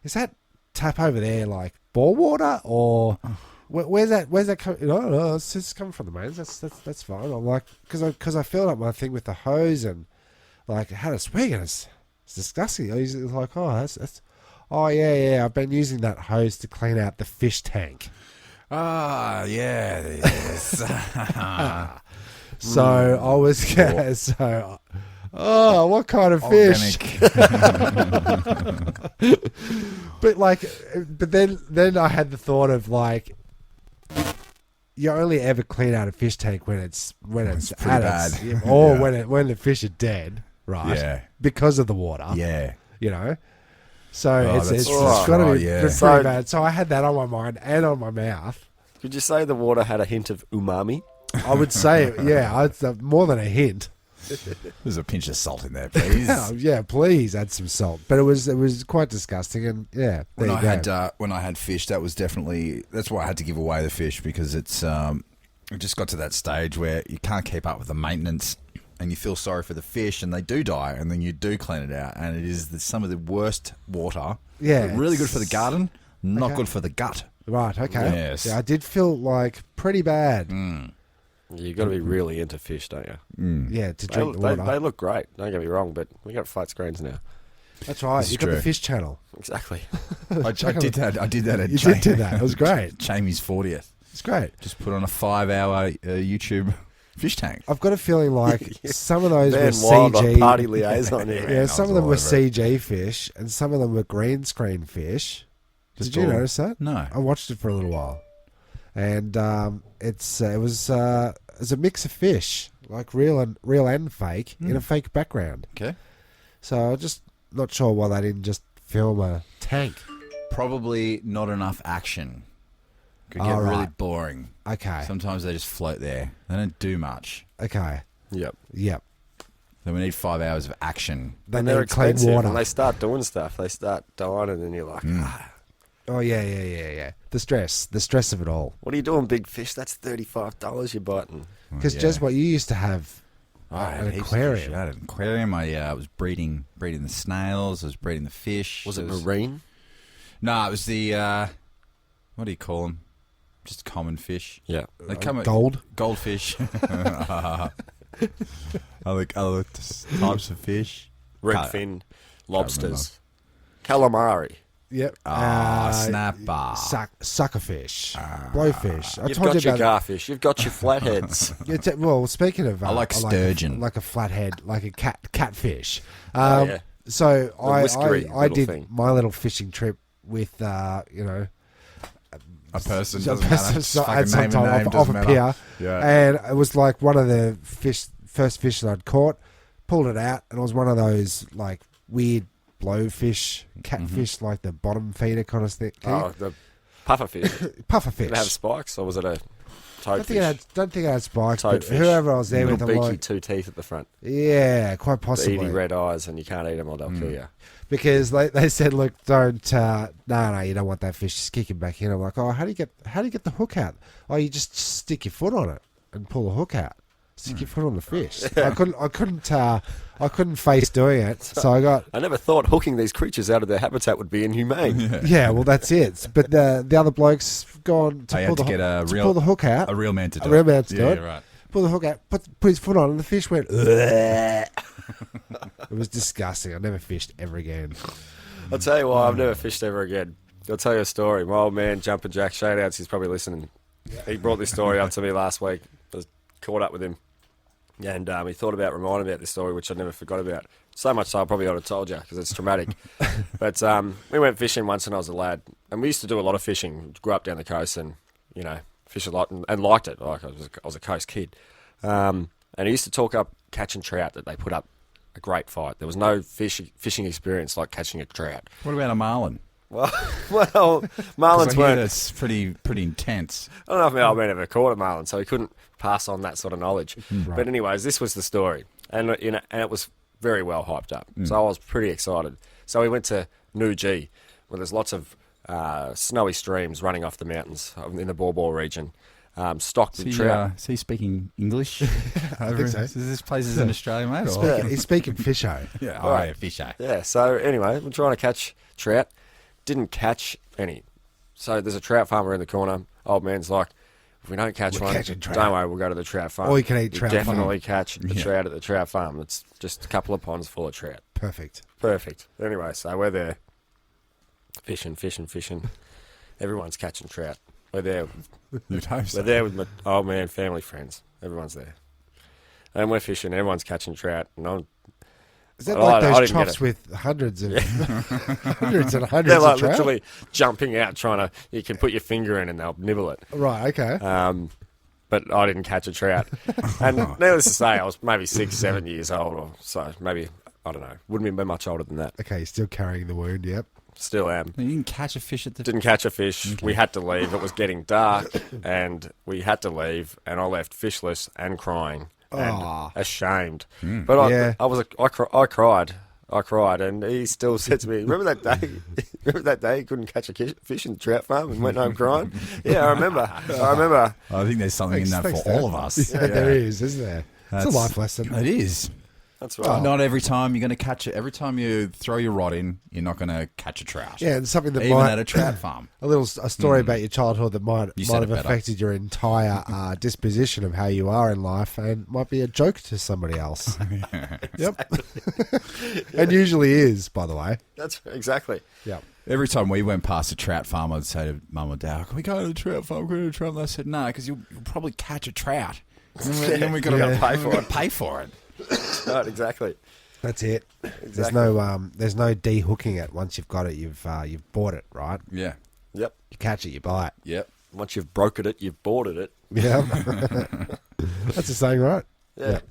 is that tap over there like bore water or where's that coming? No, it's just coming from the mains. That's fine. I'm like, because I filled up my thing with the hose and like had a swig and it's disgusting. He's like, oh, that's oh yeah, I've been using that hose to clean out the fish tank.
Ah, yeah. Yes.
So I was so. Oh, what kind of fish? But then I had the thought of like, you only ever clean out a fish tank when it's
pretty
at its,
bad.
or
Yeah.
when the fish are dead, right?
Yeah.
Because of the water.
Yeah.
You know. So it's
that's
got to
right,
be
yeah.
pretty bad. So I had that on my mind and on my mouth.
Could you say the water had a hint of umami?
I would say, it's more than a hint.
There's a pinch of salt in there, please.
Yeah, please add some salt. But it was quite disgusting, and yeah.
When I had fish, that's why I had to give away the fish, because it just got to that stage where you can't keep up with the maintenance, and you feel sorry for the fish, and they do die, and then you do clean it out, and it is some of the worst water.
Yeah,
Really good for the garden, not
Okay.
good for the gut.
Right, okay.
Yes.
Yeah, I did feel like pretty bad.
You've got to be really into fish, don't you?
Yeah, to drink the water.
They look great, don't get me wrong, but we got flat screens now.
That's right.
This
You
is
got the
true.
Fish Channel.
Exactly.
I did that. I did that at
You did do that. It was great.
Jamie's 40th.
It's great.
Just put on a 5-hour YouTube fish tank.
I've got a feeling like some of those were
Man, wild
CG.
party liaison here.
Yeah,
I
some
was
of them
all
were
over it.
CG fish, and some of them were green screen fish.
Just
Did you
all-
notice that?
No.
I watched it for a little while, and it was a mix of fish, like real and fake, in a fake background.
Okay.
So I'm just not sure why they didn't just film a tank.
Probably not enough action. Could get
Oh,
really
right.
boring.
Okay,
Sometimes they just float there. They don't do much.
okay,
Yep.
yep.
Then we need 5 hours of action.
They
And they're
need clean
expensive.
water.
And they start doing stuff. They start dying, and then you're like,
Oh yeah. The stress of it all.
what are you doing, big fish? That's $35 you're biting.
Because
Yeah.
Jezbot, you used to have
I had
an
heaps of
aquarium.
fish. I had an aquarium. I was breeding the snails. I was breeding the fish.
Was it
There
marine?
No, it was the what do you call them? Just common fish.
Yeah.
They come goldfish. other types of fish.
Redfin, lobsters, calamari.
Yep.
Snapper.
Suckerfish, blowfish. I
You've
told
got
you
your
about
garfish. You've got your flatheads.
well, speaking of,
I like sturgeon.
like a flathead, like a catfish.
Oh, yeah.
So
whiskery
I
little
did
thing.
my little fishing trip with
A person
so-
doesn't matter.
so-
Just
at
fucking
some
name
time
and name
off
doesn't
a
matter.
pier,
Yeah.
and it was like one of the first fish that I'd caught. Pulled it out, and it was one of those like weird blowfish, catfish, like the bottom feeder kind of thing.
Oh, the pufferfish.
Puffer
Did
fish.
it have spikes, or was it a
don't think it had spikes, but
Toadfish.
whoever I was there with,
Little
I'm
beaky
like,
2 teeth at the front.
yeah, quite
The
possibly.
beady red eyes, and you can't eat them or they'll kill you.
Because they said, look, don't, no, you don't want that fish. Just kick him back in. I'm like, oh, how do you get the hook out? Oh, you just stick your foot on it and pull the hook out. Stick your foot on the fish. I couldn't face doing it, so I got.
I never thought hooking these creatures out of their habitat would be inhumane.
Yeah, well, that's it. But the other bloke's gone to
They
pull
had to
the
get a
to
real-
pull the hook out.
A real man to do
A real
it.
man to do
Yeah,
it.
you're right.
Pull the hook out. Put his foot on, and the fish went. It was disgusting. I never fished ever again.
I'll tell you why I've never fished ever again. I'll tell you a story. My old man, Jumper Jack, shout outs, he's probably listening. He brought this story up to me last week. I was caught up with him. And he thought about reminding me about this story, which I never forgot about. So much so I probably ought to have told you, because it's traumatic. But we went fishing once when I was a lad. And we used to do a lot of fishing. Grew up down the coast and, fish a lot and liked it. Like I was a coast kid. And he used to talk up catching trout, that they put up a great fight. There was no fishing experience like catching a trout.
What about a marlin?
Well,
'Cause
marlins
I hear
weren't.
that's pretty intense.
I don't know if my old man ever caught a marlin, so he couldn't pass on that sort of knowledge.
Right.
But anyways, this was the story, and and it was very well hyped up. So I was pretty excited. So we went to New G, where there's lots of snowy streams running off the mountains in the Baw region, stocked with trout.
Is he speaking English?
I think so.
Is this place is in Australia, mate? Or?
He's speaking fisho.
Yeah,
Right.
yeah, fish, eh?
Yeah, so anyway, we're trying to catch trout. Didn't catch any. So there's a trout farmer in the corner. Old man's like, if we don't catch
We're
one,
catching trout.
don't worry, we'll go to the trout farm.
Or you can eat trout farm.
definitely catch the
Yeah.
trout at the trout farm. It's just a couple of ponds full of trout.
Perfect.
Perfect. Anyway, so we're there. Fishing. Everyone's catching trout. We're there.
You'd hope so.
We're there with my old man, family, friends. Everyone's there. And we're fishing. Everyone's catching trout. And I'm
Is that
I
like
didn't
those
get
chops
it.
with hundreds of hundreds and hundreds
they're like
of trout?
literally jumping out, trying to. You can put your finger in and they'll nibble it.
Right. Okay.
But I didn't catch a trout. And needless to say, I was maybe 6, 7 years old, or so. Maybe, I don't know. Wouldn't be much older than that.
Okay. You're still carrying the wound. Yep.
Still am.
You didn't catch a fish at the...
Didn't catch a fish. We had to leave. It was getting dark, and we had to leave. And I left fishless and crying and
Aw.
ashamed. But
Yeah.
I cried, and he still said to me, "Remember that day? Remember that day you couldn't catch a fish in the trout farm and went home crying?" Yeah, I remember.
I think there's something in that
Thanks,
for
Dad.
all of us.
Yeah, there is, isn't there? It's a life lesson.
It is.
That's right.
Not every time you're going to catch it. Every time you throw your rod in, you're not going to catch a trout.
Yeah, and something that
Even
might
at a trout farm.
a story about your childhood that might
said
have
it better.
affected your entire disposition of how you are in life, and might be a joke to somebody else. Yep, and usually is, by the way.
That's exactly.
Yep.
Every time we went past a trout farm, I'd say to Mum or Dad, "Can we go to the trout farm? Can we go to the trout farm?" They said, "No, because you'll probably catch a trout. And then we got to
pay for it.
Pay for it."
Right, exactly.
That's it.
Exactly.
There's no de-hooking it. Once you've got it, you've bought it, right?
Yeah.
Yep.
You catch it, you buy it.
Yep.
Once you've brokered it, you've boarded it.
Yeah, that's the saying, right?
Yeah,
Yep.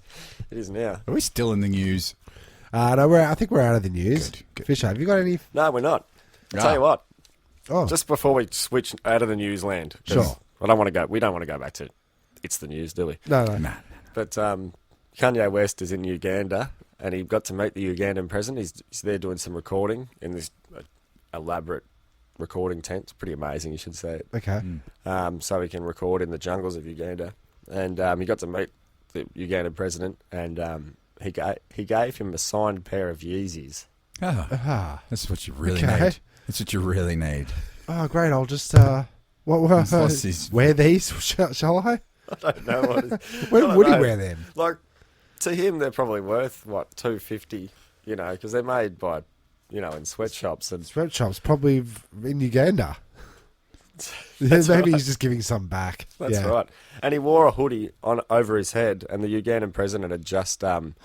it is now.
Are we still in the news?
No, I think we're out of the news.
Good.
Fisher, have you got any?
No, we're not. I'll
Ah.
tell you what.
Oh,
Just before we switch out of the newsland, 'cause
Sure.
I don't want to go. We don't want to go back to it's the news, do we?
no.
Nah.
But Kanye West is in Uganda, and he got to meet the Ugandan president. He's there doing some recording in this elaborate recording tent. It's pretty amazing, you should say it.
Okay.
So he can record in the jungles of Uganda. And he got to meet the Ugandan president, and he gave him a signed pair of Yeezys.
Ah, that's what you really
Okay.
need. That's what you really need.
Oh, great. I'll just
He's lost his-
wear these. Shall I?
I don't know what.
When would he wear them?
Like, to him, they're probably worth what, $250, because they're made by, in sweatshops and
Sweatshops, probably in Uganda. Maybe he's just giving some back.
that's
Yeah.
right. And he wore a hoodie on over his head, and the Ugandan president had just banned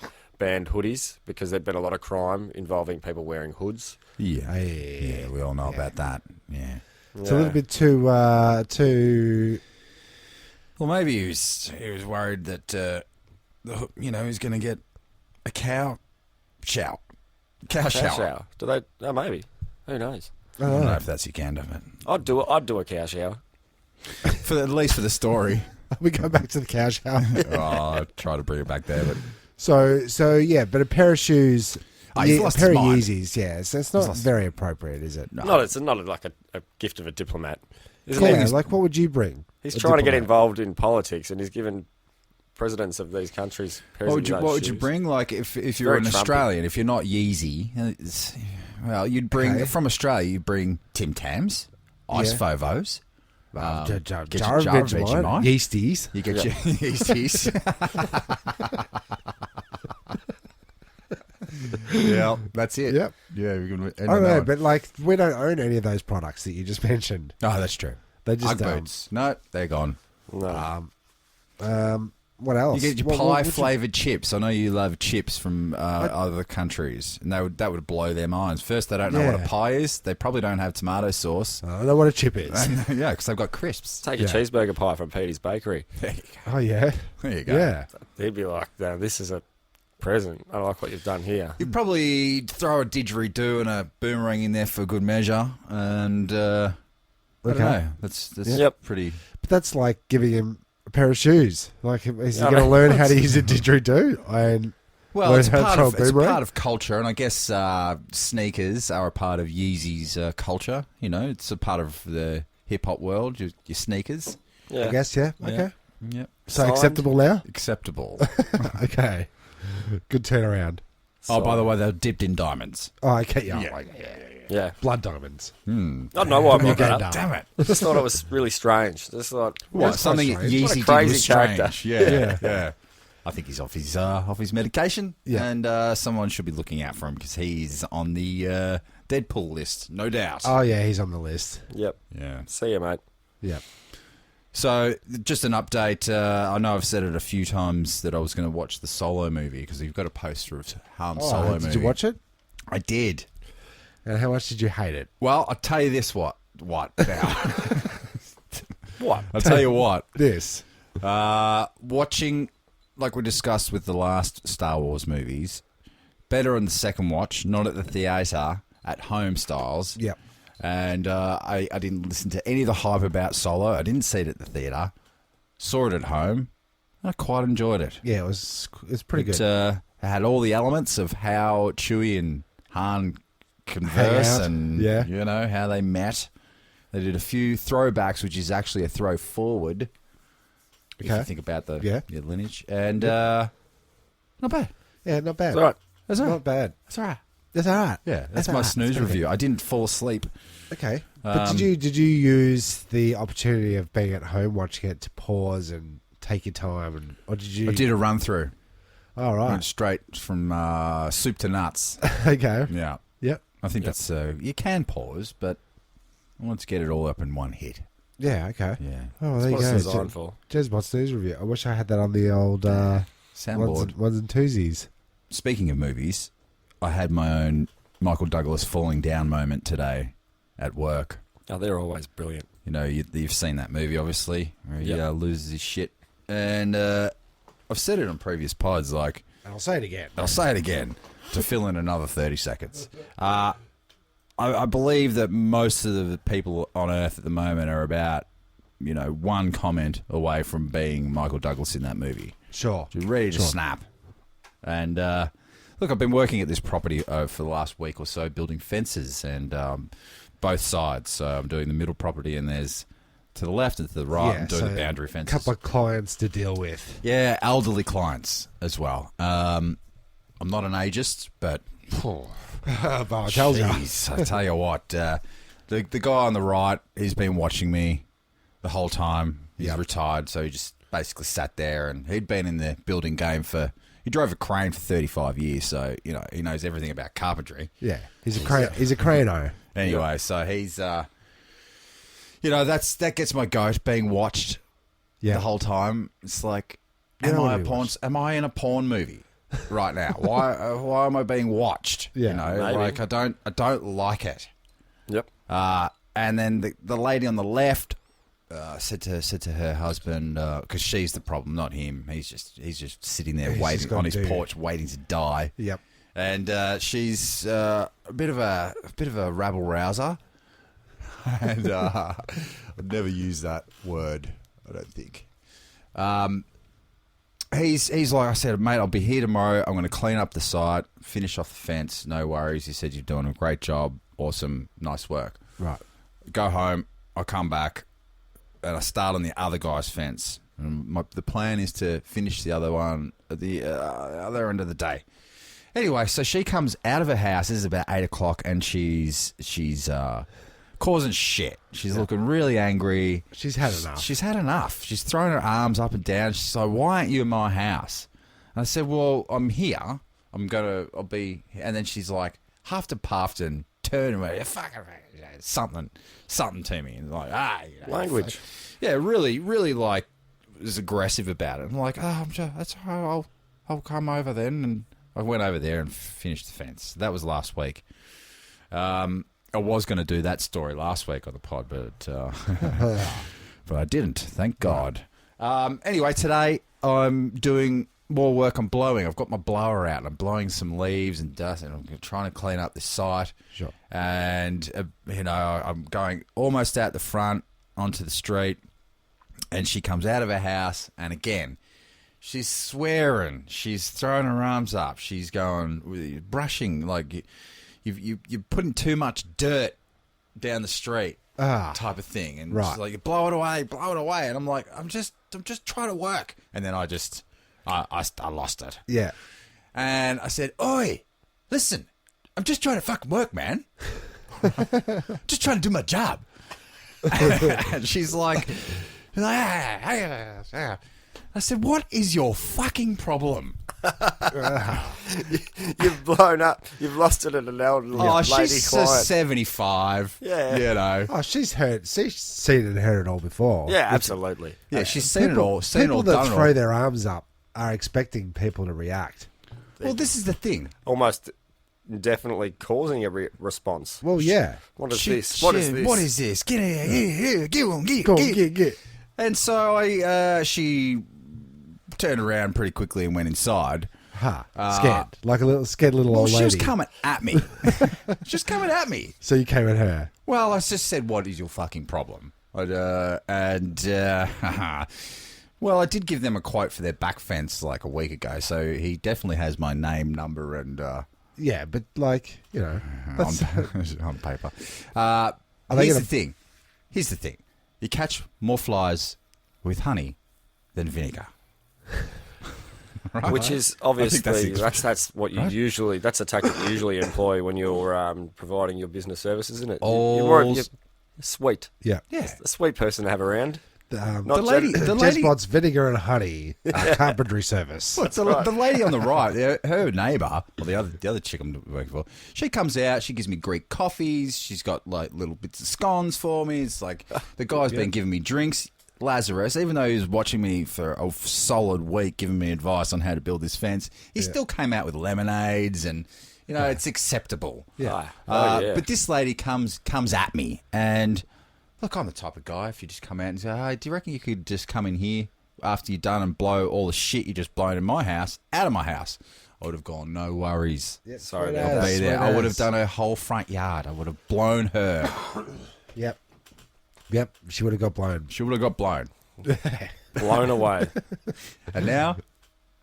hoodies because there'd been a lot of crime involving people wearing hoods.
Yeah.
Yeah.
Yeah, we all know about that. Yeah.
It's a little bit too.
Well, maybe he was worried that he's going to get a cow shower. Cow shower.
Do they? Oh, maybe. Who knows?
I don't know if that's Uganda, but
I'd do it. I'd do a cow shower.
at least for the story.
We go back to the cow shower.
I'll try to bring it back there, but
So yeah, but a pair of shoes,
he's
a
lost
pair
his
of
mind.
Yeezys, yeah. So it's not very appropriate, is it?
It's not like a gift of a diplomat. Isn't
Yeah,
it?
like what would you bring?
He's
A
trying to get
diplomat.
involved in politics, and he's given presidents of these countries pairs
what
of
would you
those
what would you
shoes.
bring? Like if you're
Very
an
Trumpy.
Australian, if you're not Yeezy, you'd bring
Okay.
from Australia. You bring Tim Tams, Ice
Yeah.
Fovos.
Jar
get
jar of
your
Vegemite, Yeasties.
You get
Yeah.
your Yeasties. Yeah, that's it.
Yep.
Yeah, we can.
I don't know, but like we don't own any of those products that you just mentioned.
Oh, that's true.
They just
Ugg boots. No, they're gone.
No.
What else?
You get your
What
pie
would you-
flavored chips. I know you love chips from other countries, and that would blow their minds. First, they don't know what
Yeah.
a pie is. They probably don't have tomato sauce.
I don't know what a chip is.
Yeah, because they've got crisps.
Take a
Yeah.
cheeseburger pie from Petey's Bakery.
There you go.
Oh yeah,
There you go.
yeah.
He'd be like, "No, this is a present. I like what you've done here."
You'd probably throw a didgeridoo and a boomerang in there for good measure, and I don't
Okay.
know. That's
Yep.
pretty.
But that's like giving him a pair of shoes. Like, is he
I
going to
know.
learn how to use a didgeridoo? And
Well,
learn
it's
how to
part
throw
of
a boomerang?
part of culture, and I guess sneakers are a part of Yeezy's culture. You know, it's a part of the hip hop world. Your sneakers.
Yeah.
I guess, yeah.
Yeah.
Okay.
Yep.
So
Signed.
acceptable now?
Acceptable.
Okay. Good turnaround.
Oh, by the way, they're dipped in diamonds.
Oh, okay. Yeah.
Yeah.
Blood diamonds.
I don't know why I brought that
Uganda.
up.
Damn it.
Just thought it was really strange. Just thought,
What,
That's
something
quite strange.
What a
Yeezy did
crazy
was
character.
strange. Yeah, yeah. I think he's off his medication,
Yeah.
and someone should be looking out for him because he's on the Deadpool list, no doubt.
Oh, yeah. He's on the list.
yep.
Yeah.
See you, mate.
Yeah.
So, just an update. I know I've said it a few times that I was going to watch the Solo movie because you've got a poster of Han Solo movie.
Did you watch it?
I did.
And how much did you hate it?
Well, I'll tell you this. What now?
What?
I'll tell you what.
This.
Watching, like we discussed with the last Star Wars movies, better on the second watch, not at the theatre, at home styles.
Yep.
And I didn't listen to any of the hype about Solo. I didn't see it at the theatre. Saw it at home. I quite enjoyed it.
Yeah, it's pretty
It
good.
had all the elements of how Chewie and Han converse
Hang out.
and,
Yeah.
you know, how they met. They did a few throwbacks, which is actually a throw forward. If
Okay.
you think about the
Yeah.
lineage. And not bad.
Yeah, not bad.
It's all right.
That's all right.
Not bad.
That's all right.
That's all right.
Yeah, that's
all
my
right.
snooze
It's okay.
review. I didn't fall asleep.
Okay. But did you use the opportunity of being at home watching it to pause and take your time, or did you?
I did a run through.
All right.
Went straight from soup to nuts.
Okay.
Yeah.
Yep.
I think that's you can pause, but I want to get it all up in one hit.
Yeah. Okay.
Yeah.
Oh, well, there you
What
go.
it's designed for.
Jezbot News Review. I wish I had that on the old
Soundboard.
ones and twosies.
Speaking of movies, I had my own Michael Douglas falling down moment today at work.
Oh, they're always brilliant.
You know, you've seen that movie, obviously, where he
Yep.
loses his shit. And I've said it on previous pods, like,
I'll say it again.
I'll say it again to fill in another 30 seconds. I believe that most of the people on Earth at the moment are about, one comment away from being Michael Douglas in that movie.
Sure.
You're ready to snap. And look, I've been working at this property for the last week or so, building fences and both sides. So I'm doing the middle property, and there's to the left and to the right. I'm doing the boundary fences.
A couple of clients to deal with.
Yeah, elderly clients as well. I'm not an ageist, but
But I tell you.
jeez, I tell you what, the guy on the right, he's been watching me the whole time. He's retired, so he just basically sat there, and he'd been in the building game he drove a crane for 35 years, so he knows everything about carpentry.
Yeah. He's a crano.
Anyway, so he's that gets my goat being watched the whole time. It's like, am I in a porn movie right now? Why am I being watched?
Yeah,
maybe. Like I don't like it.
Yep.
And then the lady on the left said to her husband, because she's the problem, not him. He's just sitting there waiting on his porch, waiting to die.
Yep.
And she's a bit of a rabble rouser, and I've never used that word, I don't think. He's like, I said, mate, I'll be here tomorrow. I'm going to clean up the site, finish off the fence. No worries. He said, you're doing a great job. Awesome, nice work.
Right.
Go home. I come back, and I start on the other guy's fence. And the plan is to finish the other one at the other end of the day. Anyway, so she comes out of her house. This is about 8 o'clock, and she's causing shit. She's looking really angry.
She's had enough.
She's had enough. She's throwing her arms up and down. She's like, "Why aren't you in my house?" And I said, "Well, I'm here. I'll be." And then she's like, huffed and puffed and turned away. Something to me, and like,
Language.
yeah, really, really like was aggressive about it. I'm like, that's how I'll come over then. And I went over there and finished the fence. That was last week. I was going to do that story last week on the pod, but I didn't. Thank God. Anyway, today I'm doing more work on blowing. I've got my blower out and I'm blowing some leaves and dust, and I'm trying to clean up this site.
Sure.
And I'm going almost out the front onto the street, and she comes out of her house, and again, she's swearing. She's throwing her arms up. She's going, brushing, like you're putting too much dirt down the street type of thing. And she's like, blow it away. And I'm like, I'm just trying to work. And then I lost it.
Yeah.
And I said, oi, listen, I'm just trying to fucking work, man. Just trying to do my job. And she's like, I said, what is your fucking problem?
You've blown up. You've lost it at an elderly lady
she's
client.
75.
Yeah.
Oh, she's seen and heard it all before.
Yeah, absolutely.
Yeah, she's seen it all.
People that throw their arms up are expecting people to react.
Well, this is the thing.
Almost definitely causing a response.
Well, yeah.
What is this? What is this?
What is this? Get here. Get on, get.
Go on, get.
And so she turned around pretty quickly and went inside.
Scared. Like a scared little old lady.
She was coming at me. Just coming at me.
So you came at her?
Well, I just said, what is your fucking problem? Well, I did give them a quote for their back fence like a week ago, so he definitely has my name, number, and...
yeah, but like,
on paper. Here's the thing. You catch more flies with honey than vinegar. Right.
Which is
I think
obviously
that's
that's what you usually that's a tactic you usually employ when you're providing your business services, isn't it? You're sweet.
Yeah.
Yeah.
A sweet person to have around.
The lady,
Jezbot's Vinegar and Honey carpentry service.
the lady on the right, her neighbour, or the other chick I'm working for, she comes out, she gives me Greek coffees, she's got like little bits of scones for me. It's like the guy's been giving me drinks. Lazarus, even though he was watching me for a solid week, giving me advice on how to build this fence, he still came out with lemonades and, you know, it's acceptable.
Yeah.
But this lady comes at me and, look, I'm the type of guy, if you just come out and say, hey, do you reckon you could just come in here after you're done and blow all the shit you just blown in my house, out of my house? I would have gone, no worries.
Yeah,
Sorry,
I'll be there. I would have done her whole front yard. I would have blown her.
Yep, she would have got blown.
She would have got blown.
Blown away.
And now,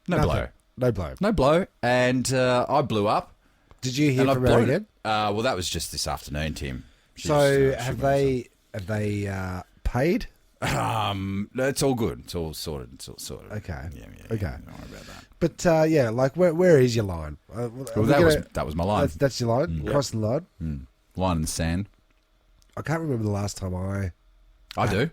no blow.
No blow.
No blow. And I blew up.
Did you hear
And
from
I've
her
blown
again?
Well, that was just this afternoon, Tim.
So have they paid?
No, it's all good. It's all sorted. It's all sorted.
Okay.
Yeah.
Okay.
Don't worry about that.
But like, where is your line?
Well, that was my line.
That's your line. Cross the line.
Line in the sand.
I can't remember the last time
I do.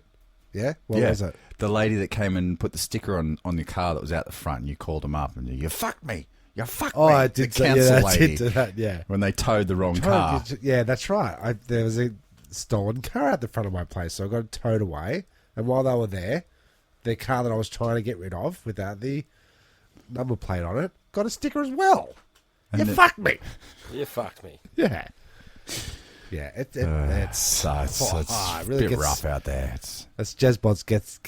Yeah. What was it?
The lady that came and put the sticker on your car that was out the front, and you called them up and you fucked me. You fucked me.
Oh, I did.
The council lady.
I did do that. Yeah.
When they towed the wrong car.
Yeah, that's right. There was a stolen car out the front of my place, so I got it towed away. And while they were there, the car that I was trying to get rid of without the number plate on it got a sticker as well.
And
fucked me.
You fucked me.
Yeah. Yeah, it's
really rough out there.
That's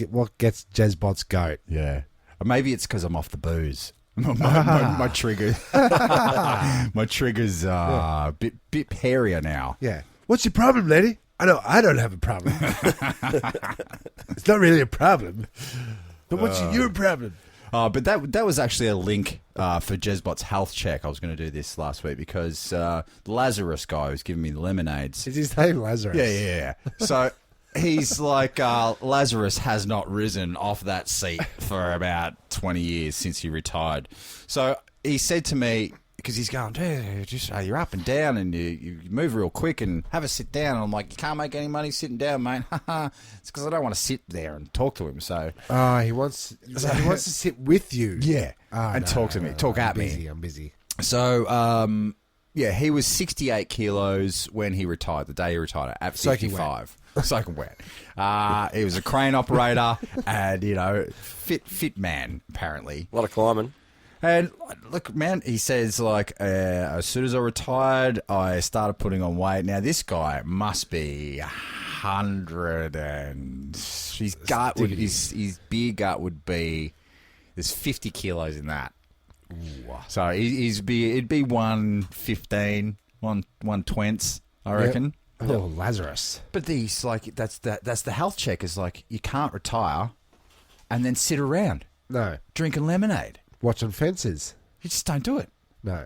what gets Jezbot's goat.
Yeah. Or maybe it's because I'm off the booze. My trigger, my trigger's a bit hairier now.
Yeah. What's your problem, lady? I don't have a problem. It's not really a problem. But what's your problem?
But that was actually a link for Jezbot's health check. I was going to do this last week because the Lazarus guy who's giving me the lemonades.
Is his name Lazarus?
Yeah. So he's like, Lazarus has not risen off that seat for about 20 years since he retired. So he said to me, because he's going, dude, you're up and down and you move real quick and have a sit down. And I'm like, you can't make any money sitting down, mate. It's because I don't want to sit there and talk to him. So
he wants to sit with you.
Yeah, and talk to me, talk at me.
I'm busy.
So, he was 68 kilos when he retired, the day he retired at 55. Soaking wet. He was a crane operator and, fit man, apparently.
A lot of climbing.
And look, man, he says, like, as soon as I retired, I started putting on weight. Now, this guy must be 100 and his beer gut would be, there's 50 kilos in that. Ooh. So it'd be 115, 120, I reckon.
Yep. Oh, Lazarus.
But these, like, that's the health check is like, you can't retire and then sit around.
No.
Drinking lemonade.
Watching fences.
You just don't do it.
No.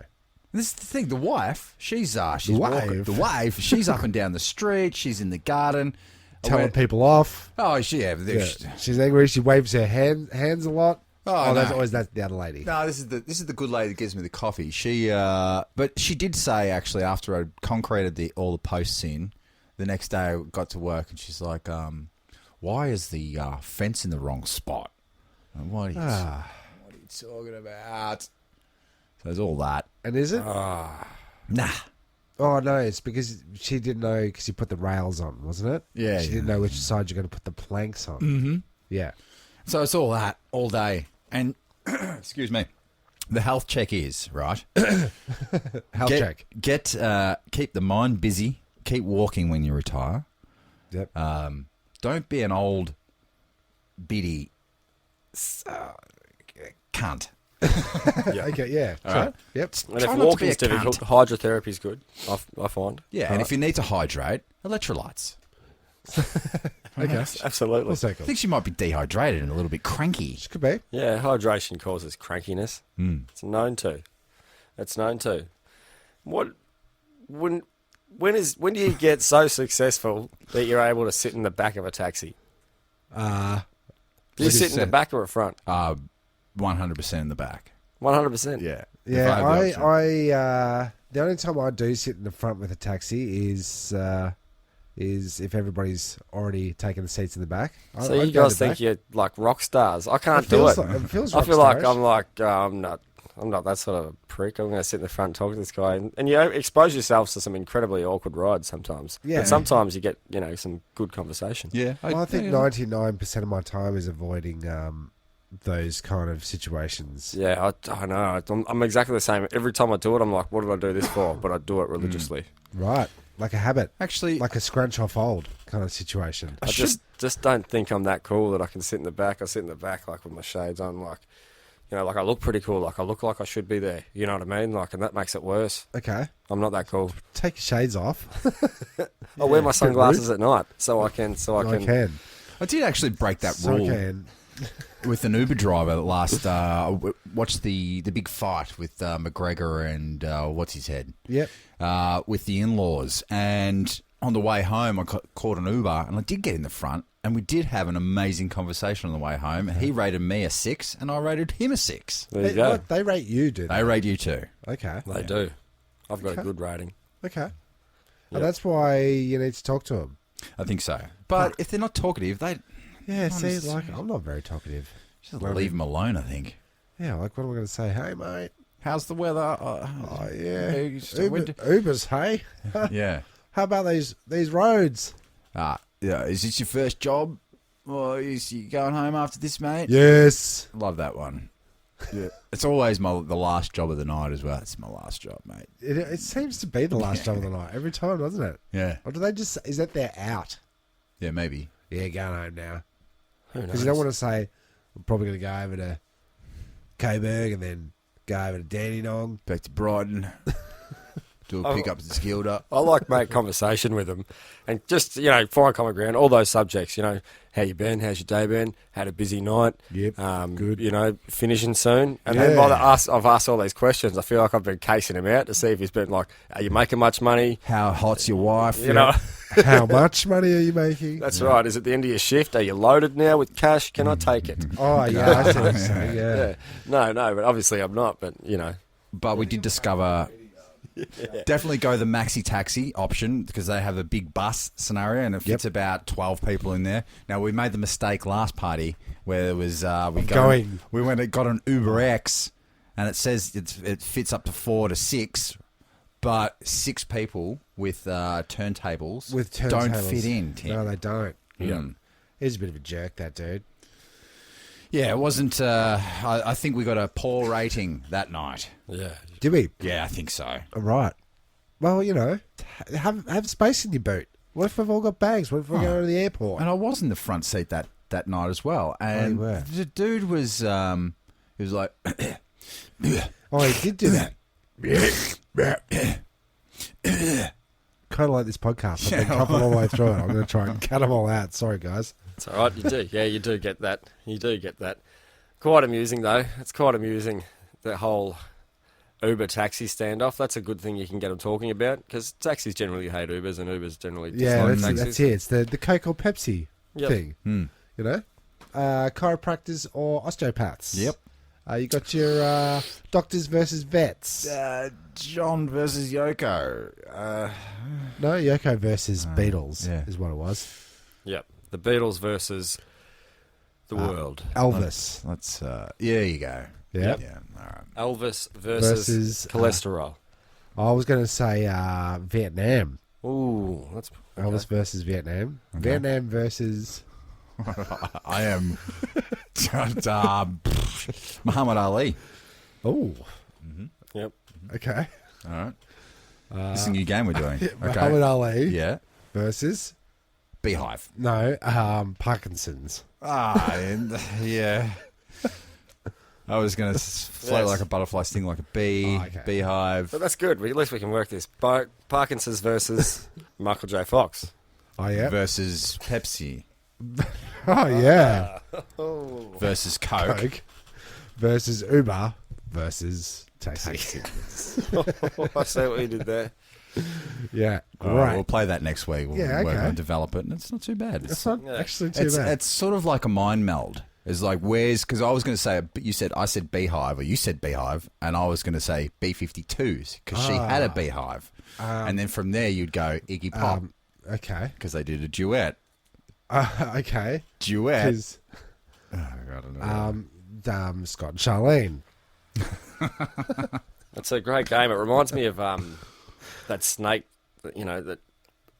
This is the thing. The wife, she's
the
walking. The wife, she's up and down the street. She's in the garden,
telling people off.
Oh,
she's angry. She waves her hands a lot.
Oh, no.
That's the other lady.
No, this is the good lady that gives me the coffee. But she did say actually after I concreted all the posts in, the next day I got to work and she's like, "Why is the fence in the wrong spot?" And what are you talking about? So there's all that.
And is it?
Nah.
Oh, no, it's because she didn't know because you put the rails on, wasn't it?
Yeah.
She didn't know which side you're going to put the planks on.
Mm-hmm.
Yeah.
So it's all that, all day. And, excuse me, the health check is, right?
check.
Keep the mind busy. Keep walking when you retire.
Yep.
Don't be an old biddy cunt.
Yeah. Okay, yeah.
All right.
Yep.
And if walking's difficult, hydrotherapy's good, I find.
Yeah, and if you need to hydrate, electrolytes.
Okay.
Absolutely.
I think she might be dehydrated and a little bit cranky.
She could be.
Yeah, hydration causes crankiness. It's known to. When do you get so successful that you're able to sit in the back of a taxi? Do you sit in the back or a front?
100% in the back.
100%.
Yeah.
Yeah,
If I have
the only time I do sit in the front with a taxi is if everybody's already taken the seats in the back.
So
I'd
you
go
guys
to the
think
back.
you're like rock stars. I can't
It
do
feels
it.
like- it feels
I feel
rock
like
starish.
I'm not that sort of prick. I'm going to sit in the front and talk to this guy. And you expose yourselves to some incredibly awkward rides sometimes.
Yeah.
But sometimes you get, some good conversation.
Yeah.
Well, I think 99% of my time is avoiding those kind of situations.
Yeah, I know. I'm exactly the same. Every time I do it, I'm like, what did I do this for? But I do it religiously.
Right. Like a habit.
Actually,
Like a scrunch off old kind of situation.
I just don't think I'm that cool that I can sit in the back. I sit in the back like with my shades on, like, like I look pretty cool. Like I look like I should be there. You know what I mean? Like, and that makes it worse.
Okay.
I'm not that cool.
Take your shades off.
I wear my sunglasses at night so I can.
I can.
I did actually break that
So
rule
can.
with an Uber driver that last. Watched the big fight with McGregor and what's his head?
Yep.
With the in-laws, and on the way home, I caught an Uber, and I did get in the front, and we did have an amazing conversation on the way home. And he rated me a 6, and I rated him a 6.
There you go.
What, they rate you, do they?
They rate you too.
Okay.
They do. I've got
Okay.
a good rating.
Okay.
Yep.
And that's why you need to talk to them.
I think so. But if they're not talkative, they
Yeah,
Honest-
see, like, I'm not very talkative.
just leave them alone. I think.
Yeah, like, what am I going to say? Hey, mate.
How's the weather?
Oh, yeah.
you just
Ubers, hey?
yeah.
How about these roads?
Yeah. Is this your first job? Or is you going home after this, mate?
Yes.
Love that one. Yeah. It's always the last job of the night as well. It's my last job, mate.
It seems to be the last job of the night every time, doesn't it?
Yeah.
Or do they just, is that they're out?
Yeah, maybe.
Yeah, going home now.
Who knows?
Because you don't want to say, I'm probably going to go over to Coburg and then go over to Dandenong.
Back to Brighton. Do a pickup at the Skilder.
I like make conversation with them and just, find common ground, all those subjects, how you been, how's your day been, had a busy night,
Yep, good.
Finishing soon. And then I've asked all these questions, I feel like I've been casing him out to see if he's been like, are you making much money?
How hot's your wife?
You know,
How much money are you making?
that's right. Is it the end of your shift? Are you loaded now with cash? Can I take it?
Oh, yeah, I see what you're saying, yeah.
No, but obviously I'm not, but,
But we did discover... Definitely go the maxi taxi option because they have a big bus scenario and it fits about 12 people in there. Now we made the mistake last party where there was we went and got an Uber X and it says it fits up to 4 to 6, but 6 people with turntables don't fit in. Tim.
No, they don't.
Yeah.
He's a bit of a jerk, that dude.
Yeah, it wasn't. I think we got a poor rating that night.
yeah.
Did we?
Yeah, I think so.
All right. Well, have space in your boot. What if we've all got bags? What if we're going to the airport?
And I was in the front seat that night as well. And
you were.
the dude was, he was like,
Oh, he did do that. Kind of like this podcast. I've been coughing all the way through it. I'm going to try and cut them all out. Sorry, guys.
It's all right, you do. Yeah, you do get that. You do get that. Quite amusing, though. It's quite amusing, the whole Uber taxi standoff. That's a good thing you can get them talking about because taxis generally hate Ubers and Ubers generally
Yeah,
dislike
that's
taxis.
it. It's the Coke or Pepsi
Yep.
thing. Chiropractors or osteopaths.
Yep.
You got your doctors versus vets.
John versus Yoko.
No, Yoko versus Beatles
yeah.
is what it was.
Yep. The Beatles versus the world.
Elvis.
Let's, there you go.
Yeah.
Yeah, all right.
Elvis versus cholesterol.
I was going to say Vietnam.
Ooh, that's okay.
Elvis versus Vietnam.
Okay.
Vietnam versus...
I am Muhammad Ali.
Oh,
Yep.
okay.
All right. This is a new game we're doing. Okay.
Muhammad Ali
Yeah.
versus...
Beehive.
No, Parkinson's.
Yeah. I was going to float
Yes.
like a butterfly, sting like a bee,
Oh, okay.
beehive.
But that's good. At least we can work this. Parkinson's versus Michael J. Fox.
Oh, yeah.
Versus Pepsi.
Oh, yeah.
Versus Coke.
Coke versus Uber versus taxi.
I see what you did there.
Yeah,
All
right.
we'll play that next week. We'll
Yeah,
work
okay.
on develop it, and it's not too bad.
It's not actually too bad.
It's sort of like a mind meld. It's like, where's... Because I was going to say... I said beehive, or you said beehive, and I was going to say B-52s, because she had a beehive. And then from there, you'd go Iggy Pop.
Okay.
Because they did a duet.
Okay.
Duet?
I don't know. Scott and Charlene.
It's a great game. It reminds me of that snake, that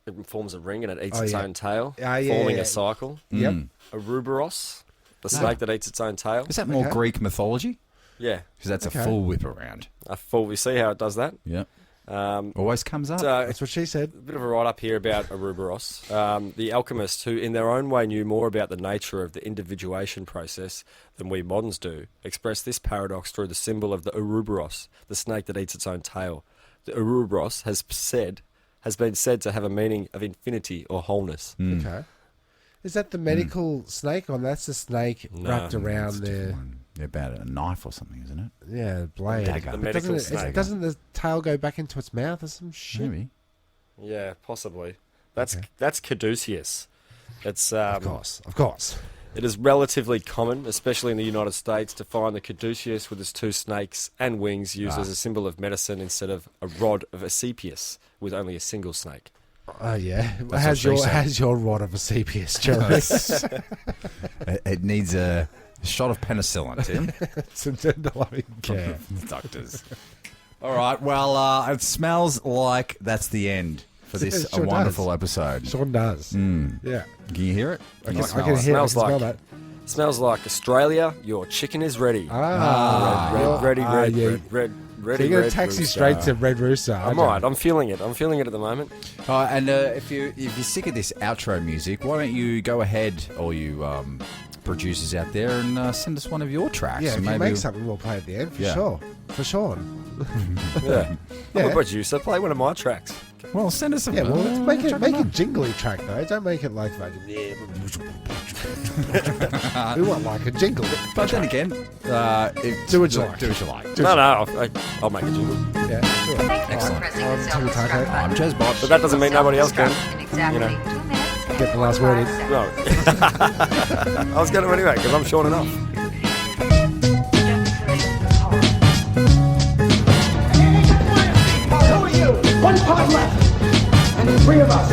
it forms a ring and it eats its own tail, forming a cycle.
Yep.
Ouroboros, the snake that eats its own tail.
Is that more Greek mythology?
Yeah.
Because that's a full whip around.
You see how it does that?
Yep. Always comes up.
That's what she said.
A bit of a write-up here about Ouroboros. The alchemists, who in their own way knew more about the nature of the individuation process than we moderns do, expressed this paradox through the symbol of the Ouroboros, the snake that eats its own tail. The Ouroboros has been said to have a meaning of infinity or wholeness.
Okay. Is that the medical snake, or that's the snake wrapped around there?
About a knife or something, isn't it?
Yeah, blade.
The medical snake.
Doesn't the tail go back into its mouth or some shit?
Maybe.
Yeah, possibly. That's caduceus. It's
Of course.
It is relatively common, especially in the United States, to find the caduceus with its 2 snakes and wings used as a symbol of medicine instead of a rod of Asclepius with only a single snake.
Oh, yeah. Has your rod of Asclepius, Jeremy?
It needs a shot of penicillin, Tim.
Some tender loving care.
Doctors. All right. Well, it smells like that's the end for this
Sure
wonderful
does.
episode.
Sean does. Yeah.
Can you hear it?
I can hear it.
Smells
Smell
Smells like Australia. Your chicken is ready.
that.
Red.
So you're going to taxi straight to Red Rooster.
I'm right. I'm feeling it. I'm feeling it at the moment.
And if you're sick of this outro music, why don't you go ahead, all you producers out there, and send us one of your tracks?
Yeah,
and
if you make something, we'll play at the end for sure. For Sean.
Yeah. I'm a producer. Play one of my tracks.
Well, send us some.
Yeah, well, let's make a jingly track though. Don't make it like fucking. We want like a jingle.
But then again,
Do what you like.
Do what you like.
No, I'll make a jingle.
Yeah. Do it.
Excellent.
I'm Timmy Taco.
I'm Jezbot.
But that doesn't mean nobody else can.
Exactly 2 minutes.
Get the last word in.
No. I was going to anyway because I'm short enough.
Who are you? 1 pod left. And 3 of us.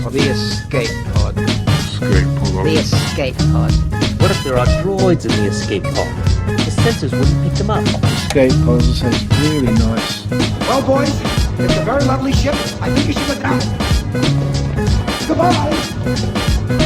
The escape pod. The escape pod. What if there are droids in the escape pod? The sensors wouldn't pick them up.
Escape puzzle says really nice.
Well, boys, it's a very lovely ship. I think you should look out. Goodbye.